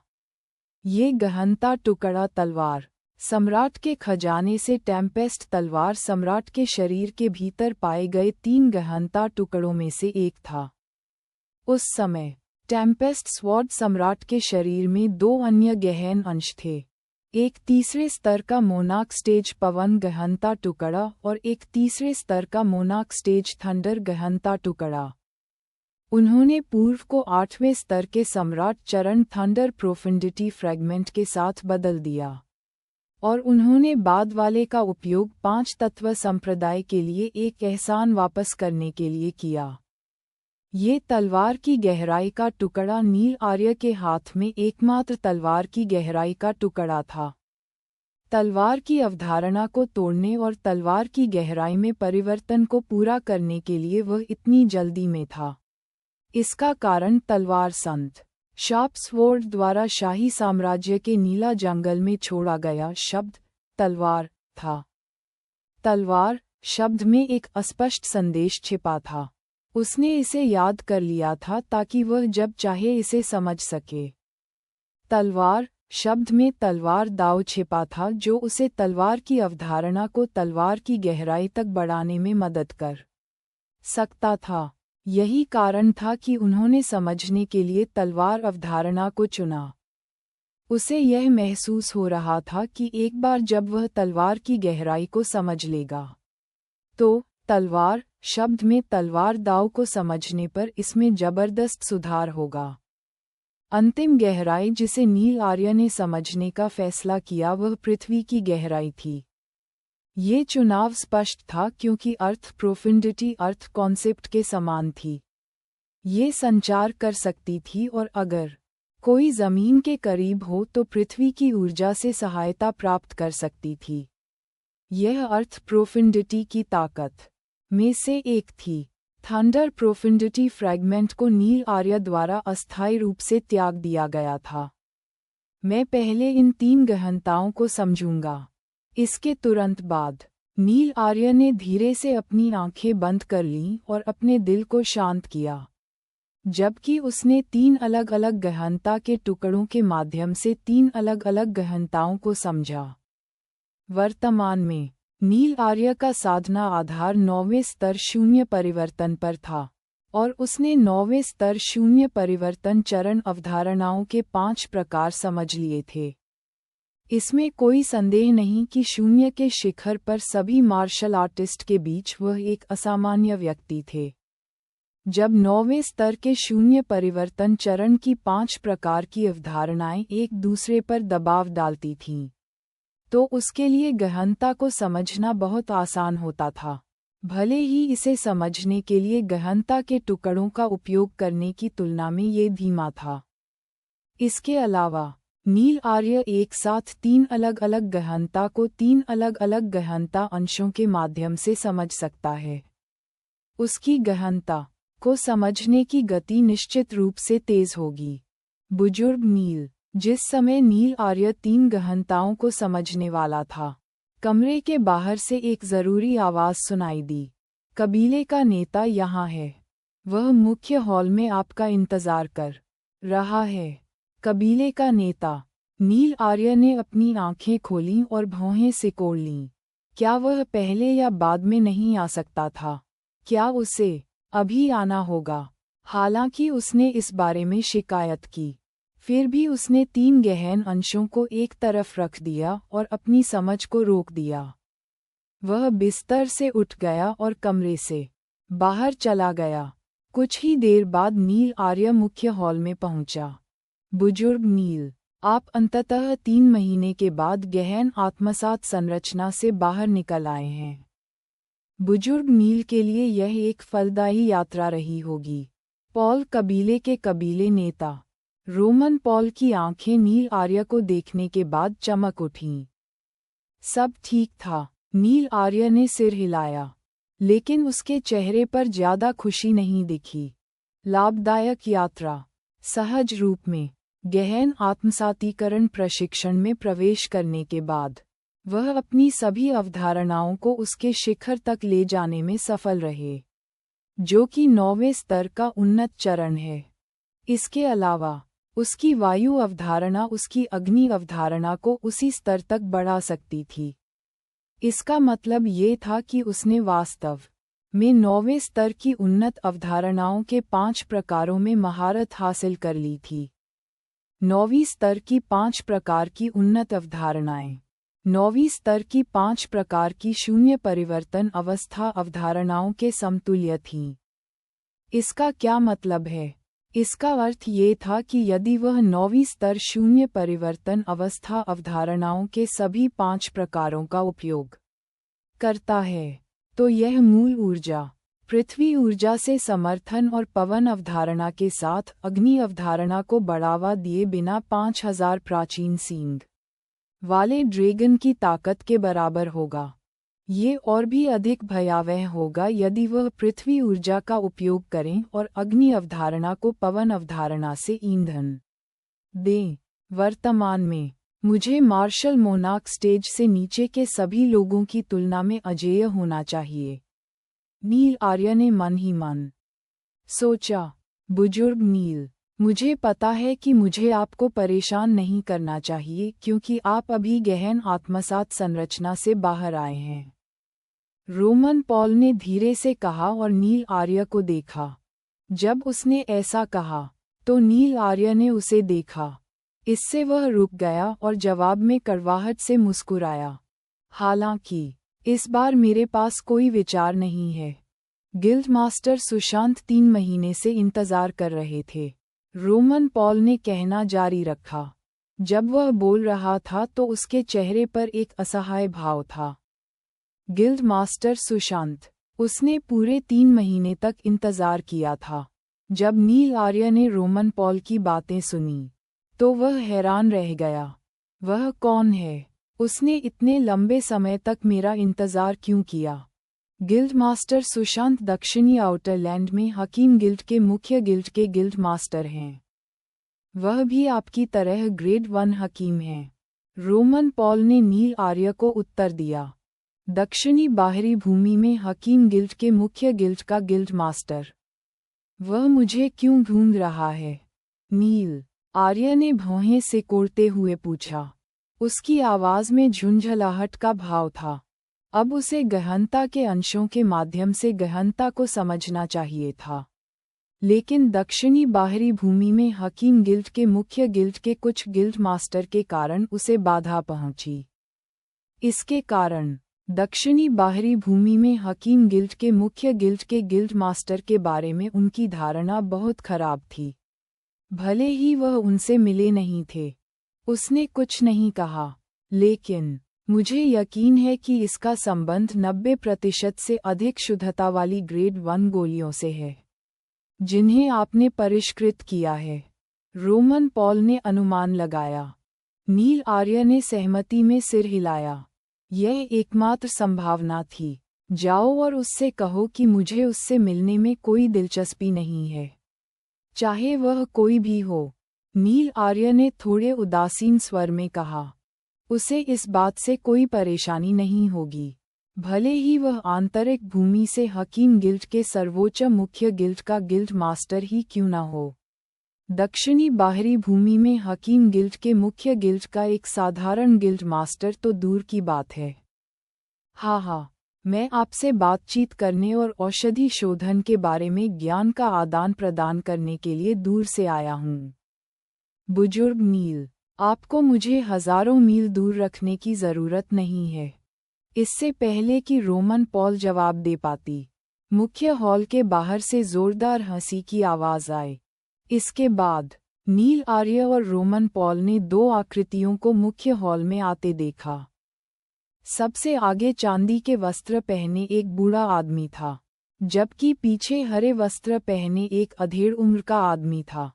ये गहनता टुकड़ा तलवार सम्राट के खजाने से टेम्पेस्ट तलवार सम्राट के शरीर के भीतर पाए गए 3 गहनता टुकड़ों में से एक था। उस समय टेम्पेस्ट स्वॉर्ड सम्राट के शरीर में 2 अन्य गहन अंश थे, एक तीसरे स्तर का मोनार्क स्टेज पवन गहनता टुकड़ा और एक तीसरे स्तर का मोनार्क स्टेज थंडर गहनता टुकड़ा। उन्होंने पूर्व को 8वें स्तर के सम्राट चरण थंडर प्रोफिंडिटी फ्रैगमेंट के साथ बदल दिया और उन्होंने बाद वाले का उपयोग 5 तत्व संप्रदाय के लिए एक एहसान वापस करने के लिए किया। ये तलवार की गहराई का टुकड़ा नील आर्य के हाथ में एकमात्र तलवार की गहराई का टुकड़ा था। तलवार की अवधारणा को तोड़ने और तलवार की गहराई में परिवर्तन को पूरा करने के लिए वह इतनी जल्दी में था। इसका कारण तलवार संत शार्प स्वॉर्ड द्वारा शाही साम्राज्य के नीला जंगल में छोड़ा गया शब्द तलवार था। तलवार शब्द में एक अस्पष्ट संदेश छिपा था। उसने इसे याद कर लिया था ताकि वह जब चाहे इसे समझ सके। तलवार शब्द में तलवार दाव छिपा था जो उसे तलवार की अवधारणा को तलवार की गहराई तक बढ़ाने में मदद कर सकता था। यही कारण था कि उन्होंने समझने के लिए तलवार अवधारणा को चुना। उसे यह महसूस हो रहा था कि एक बार जब वह तलवार की गहराई को समझ लेगा तो तलवार शब्द में तलवार दाव को समझने पर इसमें जबरदस्त सुधार होगा। अंतिम गहराई जिसे नील आर्य ने समझने का फैसला किया वह पृथ्वी की गहराई थी। ये चुनाव स्पष्ट था क्योंकि अर्थ प्रोफिंडिटी अर्थ कॉन्सेप्ट के समान थी। ये संचार कर सकती थी और अगर कोई जमीन के करीब हो तो पृथ्वी की ऊर्जा से सहायता प्राप्त कर सकती थी। यह अर्थ प्रोफिंडिटी की ताकत में से एक थी। थंडर प्रोफिंडिटी फ्रैगमेंट को नील आर्य द्वारा अस्थायी रूप से त्याग दिया गया था। मैं पहले इन 3 गहनताओं को समझूंगा। इसके तुरंत बाद नील आर्य ने धीरे से अपनी आंखें बंद कर लीं और अपने दिल को शांत किया, जबकि उसने 3 अलग अलग गहनता के टुकड़ों के माध्यम से 3 अलग अलग गहनताओं को समझा। वर्तमान में नील आर्य का साधना आधार 9वें स्तर शून्य परिवर्तन पर था और उसने 9वें स्तर शून्य परिवर्तन चरण अवधारणाओं के 5 प्रकार समझ लिए थे। इसमें कोई संदेह नहीं कि शून्य के शिखर पर सभी मार्शल आर्टिस्ट के बीच वह एक असामान्य व्यक्ति थे। जब 9वें स्तर के शून्य परिवर्तन चरण की 5 प्रकार की अवधारणाएं एक दूसरे पर दबाव डालती थीं तो उसके लिए गहनता को समझना बहुत आसान होता था, भले ही इसे समझने के लिए गहनता के टुकड़ों का उपयोग करने की तुलना में ये धीमा था। इसके अलावा नील आर्य एक साथ 3 अलग अलग गहनता को 3 अलग अलग गहनता अंशों के माध्यम से समझ सकता है। उसकी गहनता को समझने की गति निश्चित रूप से तेज होगी। बुजुर्ग नील जिस समय नील आर्य 3 गहनताओं को समझने वाला था, कमरे के बाहर से एक जरूरी आवाज सुनाई दी। कबीले का नेता यहाँ है। वह मुख्य हॉल में आपका इंतजार कर रहा है। कबीले का नेता। नील आर्य ने अपनी आंखें खोलीं और भौहें सिकोड़ लीं। क्या वह पहले या बाद में नहीं आ सकता था? क्या उसे अभी आना होगा? हालांकि उसने इस बारे में शिकायत की, फिर भी उसने 3 गहन अंशों को एक तरफ रख दिया और अपनी समझ को रोक दिया। वह बिस्तर से उठ गया और कमरे से बाहर चला गया। कुछ ही देर बाद नील आर्य मुख्य हॉल में पहुंचा। बुजुर्ग नील, आप अंततः 3 महीने के बाद गहन आत्मसात संरचना से बाहर निकल आए हैं। बुजुर्ग नील के लिए यह एक फलदायी यात्रा रही होगी। पॉल कबीले के कबीले नेता। रोमन पॉल की आंखें नील आर्य को देखने के बाद चमक उठीं। सब ठीक था। नील आर्य ने सिर हिलाया, लेकिन उसके चेहरे पर ज्यादा खुशी नहीं दिखी। लाभदायक यात्रा। सहज रूप में गहन आत्मसातीकरण प्रशिक्षण में प्रवेश करने के बाद वह अपनी सभी अवधारणाओं को उसके शिखर तक ले जाने में सफल रहे, जो कि 9वें स्तर का उन्नत चरण है। इसके अलावा उसकी वायु अवधारणा उसकी अग्नि अवधारणा को उसी स्तर तक बढ़ा सकती थी। इसका मतलब ये था कि उसने वास्तव में 9वें स्तर की उन्नत अवधारणाओं के 5 प्रकारों में महारत हासिल कर ली थी। 9वीं स्तर की 5 प्रकार की उन्नत अवधारणाएं 9वीं स्तर की 5 प्रकार की शून्य परिवर्तन अवस्था अवधारणाओं के समतुल्य थीं। इसका क्या मतलब है? इसका अर्थ ये था कि यदि वह 9वीं स्तर शून्य परिवर्तन अवस्था अवधारणाओं के सभी 5 प्रकारों का उपयोग करता है, तो यह मूल ऊर्जा, पृथ्वी ऊर्जा से समर्थन और पवन अवधारणा के साथ अग्नि अवधारणा को बढ़ावा दिए बिना 5000 प्राचीन सींग वाले ड्रैगन की ताकत के बराबर होगा। ये और भी अधिक भयावह होगा यदि वह पृथ्वी ऊर्जा का उपयोग करें और अग्नि अवधारणा को पवन अवधारणा से ईंधन दें। वर्तमान में मुझे मार्शल मोनार्क स्टेज से नीचे के सभी लोगों की तुलना में अजेय होना चाहिए, नील आर्य ने मन ही मन सोचा। बुजुर्ग नील, मुझे पता है कि मुझे आपको परेशान नहीं करना चाहिए क्योंकि आप अभी गहन आत्मसात संरचना से बाहर आए हैं। रोमन पॉल ने धीरे से कहा और नील आर्य को देखा। जब उसने ऐसा कहा, तो नील आर्य ने उसे देखा। इससे वह रुक गया और जवाब में कड़वाहट से मुस्कुराया। हालांकि इस बार मेरे पास कोई विचार नहीं है। गिल्ड मास्टर सुशांत 3 महीने से इंतजार कर रहे थे, रोमन पॉल ने कहना जारी रखा। जब वह बोल रहा था तो उसके चेहरे पर एक असहाय भाव था। गिल्ड मास्टर सुशांत, उसने पूरे 3 महीने तक इंतजार किया था। जब नील आर्य ने रोमन पॉल की बातें सुनी, तो वह हैरान रह गया। वह कौन है? उसने इतने लंबे समय तक मेरा इंतजार क्यों किया? गिल्ड मास्टर सुशांत दक्षिणी आउटरलैंड में हकीम गिल्ड के मुख्य गिल्ड के गिल्ड मास्टर हैं। वह भी आपकी तरह ग्रेड 1 हकीम हैं, रोमन पॉल ने नील आर्य को उत्तर दिया। दक्षिणी बाहरी भूमि में हकीम गिल्ड के मुख्य गिल्ड का गिल्ड मास्टर। वह मुझे क्यों ढूंढ रहा है? नील आर्य ने भौहें सिकोड़ते हुए पूछा। उसकी आवाज में झुंझलाहट का भाव था। अब उसे गहनता के अंशों के माध्यम से गहनता को समझना चाहिए था, लेकिन दक्षिणी बाहरी भूमि में हकीम गिल्ड के मुख्य गिल्ड के कुछ गिल्ड मास्टर के कारण उसे बाधा पहुंची। इसके कारण दक्षिणी बाहरी भूमि में हकीम गिल्ड के मुख्य गिल्ड के गिल्ड मास्टर के बारे में उनकी धारणा बहुत खराब थी। भले ही वह उनसे मिले नहीं थे। उसने कुछ नहीं कहा, लेकिन मुझे यकीन है कि इसका संबंध 90% से अधिक शुद्धता वाली ग्रेड 1 गोलियों से है, जिन्हें आपने परिष्कृत किया है, रोमन पॉल ने अनुमान लगाया। नील आर्य ने सहमति में सिर हिलाया। यह एकमात्र संभावना थी। जाओ और उससे कहो कि मुझे उससे मिलने में कोई दिलचस्पी नहीं है, चाहे वह कोई भी हो। नील आर्य ने थोड़े उदासीन स्वर में कहा। उसे इस बात से कोई परेशानी नहीं होगी, भले ही वह आंतरिक भूमि से हकीम गिल्ड के सर्वोच्च मुख्य गिल्ड का गिल्ड मास्टर ही क्यों न हो। दक्षिणी बाहरी भूमि में हकीम गिल्ड के मुख्य गिल्ड का एक साधारण गिल्ड मास्टर तो दूर की बात है। हाँ, मैं आपसे बातचीत करने और औषधि शोधन के बारे में ज्ञान का आदान प्रदान करने के लिए दूर से आया हूँ। बुजुर्ग नील, आपको मुझे हजारों मील दूर रखने की जरूरत नहीं है। इससे पहले कि रोमन पॉल जवाब दे पाती, मुख्य हॉल के बाहर से जोरदार हंसी की आवाज आए। इसके बाद नील आर्य और रोमन पॉल ने दो आकृतियों को मुख्य हॉल में आते देखा। सबसे आगे चांदी के वस्त्र पहने एक बूढ़ा आदमी था, जबकि पीछे हरे वस्त्र पहने एक अधेड़ उम्र का आदमी था।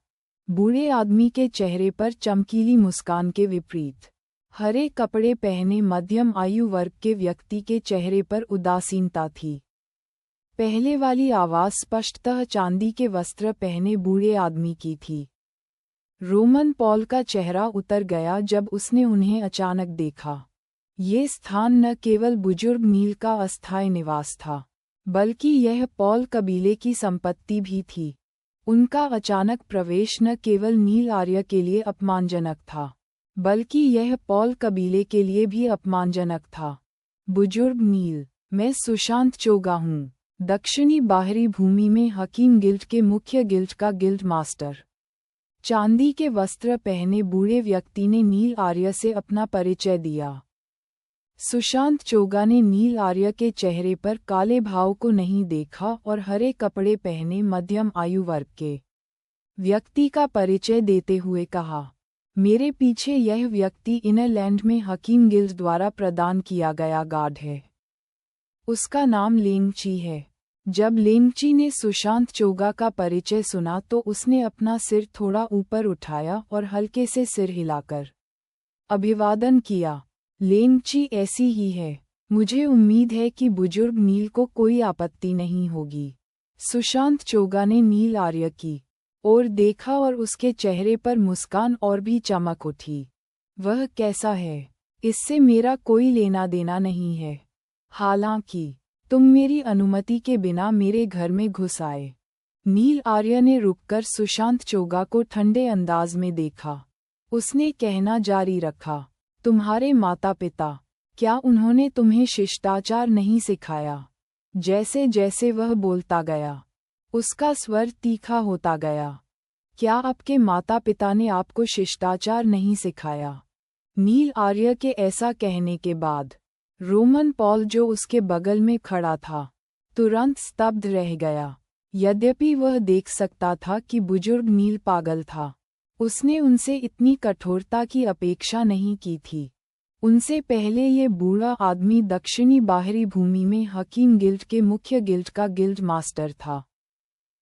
बूढ़े आदमी के चेहरे पर चमकीली मुस्कान के विपरीत हरे कपड़े पहने मध्यम आयु वर्ग के व्यक्ति के चेहरे पर उदासीनता थी। पहले वाली आवाज स्पष्टतः चांदी के वस्त्र पहने बूढ़े आदमी की थी। रोमन पॉल का चेहरा उतर गया जब उसने उन्हें अचानक देखा। ये स्थान न केवल बुजुर्ग नील का अस्थायी निवास था, बल्कि यह पॉल कबीले की संपत्ति भी थी। उनका अचानक प्रवेश न केवल नील आर्य के लिए अपमानजनक था, बल्कि यह पॉल कबीले के लिए भी अपमानजनक था। बुजुर्ग नील, मैं सुशांत चोगा हूँ, दक्षिणी बाहरी भूमि में हकीम गिल्ड के मुख्य गिल्ड का गिल्ड मास्टर। चांदी के वस्त्र पहने बूढ़े व्यक्ति ने नील आर्य से अपना परिचय दिया। सुशांत चोगा ने नील आर्य के चेहरे पर काले भाव को नहीं देखा और हरे कपड़े पहने मध्यम आयु वर्ग के व्यक्ति का परिचय देते हुए कहा, मेरे पीछे यह व्यक्ति इनरलैंड में हकीम गिल्ड द्वारा प्रदान किया गया गार्ड है। उसका नाम लेंगची है। जब लेंगची ने सुशांत चोगा का परिचय सुना तो उसने अपना सिर थोड़ा ऊपर उठाया और हल्के से सिर हिलाकर अभिवादन किया। लेंगची ऐसी ही है। मुझे उम्मीद है कि बुजुर्ग नील को कोई आपत्ति नहीं होगी। सुशांत चोगा ने नील आर्य की ओर देखा और उसके चेहरे पर मुस्कान और भी चमक उठी। वह कैसा है, इससे मेरा कोई लेना देना नहीं है। हालांकि तुम मेरी अनुमति के बिना मेरे घर में घुस आए। नील आर्य ने रुककर सुशांत चोगा को ठंडे अंदाज में देखा। उसने कहना जारी रखा, तुम्हारे माता पिता, क्या उन्होंने तुम्हें शिष्टाचार नहीं सिखाया? जैसे जैसे वह बोलता गया, उसका स्वर तीखा होता गया। क्या आपके माता पिता ने आपको शिष्टाचार नहीं सिखाया? नील आर्य के ऐसा कहने के बाद रोमन पॉल जो उसके बगल में खड़ा था, तुरंत स्तब्ध रह गया। यद्यपि वह देख सकता था कि बुजुर्ग नील पागल था, उसने उनसे इतनी कठोरता की अपेक्षा नहीं की थी। उनसे पहले ये बूढ़ा आदमी दक्षिणी बाहरी भूमि में हकीम गिल्ड के मुख्य गिल्ड का गिल्ड मास्टर था।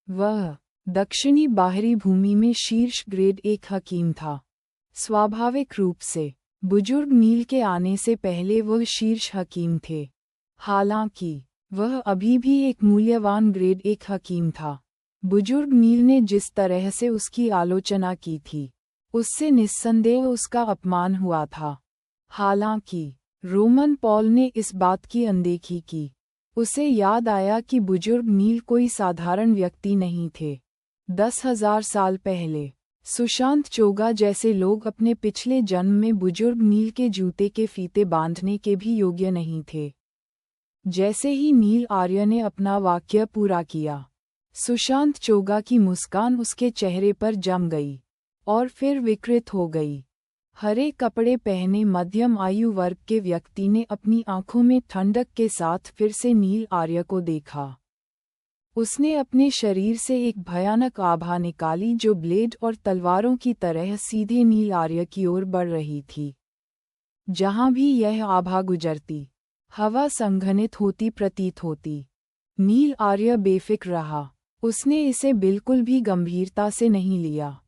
वह दक्षिणी बाहरी भूमि में शीर्ष ग्रेड एक हकीम था। स्वाभाविक रूप से बुजुर्ग नील के आने से पहले वह शीर्ष हकीम थे। हालांकि वह अभी भी एक मूल्यवान ग्रेड एक हकीम था। बुजुर्ग नील ने जिस तरह से उसकी आलोचना की थी, उससे निस्संदेह उसका अपमान हुआ था। हालांकि रोमन पॉल ने इस बात की अनदेखी की। उसे याद आया कि बुजुर्ग नील कोई साधारण व्यक्ति नहीं थे। 10,000 साल पहले सुशांत चोगा जैसे लोग अपने पिछले जन्म में बुजुर्ग नील के जूते के फीते बांधने के भी योग्य नहीं थे। जैसे ही नील आर्य ने अपना वाक्य पूरा किया, सुशांत चोगा की मुस्कान उसके चेहरे पर जम गई और फिर विकृत हो गई। हरे कपड़े पहने मध्यम आयु वर्ग के व्यक्ति ने अपनी आंखों में ठंडक के साथ फिर से नील आर्य को देखा। उसने अपने शरीर से एक भयानक आभा निकाली जो ब्लेड और तलवारों की तरह सीधे नील आर्य की ओर बढ़ रही थी। जहां भी यह आभा गुजरती, हवा संघनित होती प्रतीत होती। नील आर्य बेफिक्र रहा। उसने इसे बिल्कुल भी गंभीरता से नहीं लिया।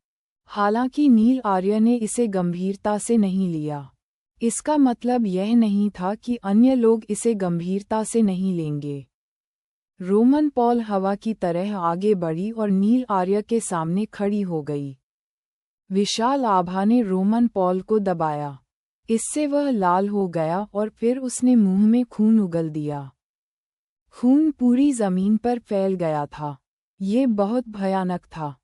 हालांकि नील आर्य ने इसे गंभीरता से नहीं लिया, इसका मतलब यह नहीं था कि अन्य लोग इसे गंभीरता से नहीं लेंगे। रोमन पॉल हवा की तरह आगे बढ़ी और नील आर्य के सामने खड़ी हो गई। विशाल आभा ने रोमन पॉल को दबाया। इससे वह लाल हो गया और फिर उसने मुंह में खून उगल दिया। खून पूरी जमीन पर फैल गया था। ये बहुत भयानक था।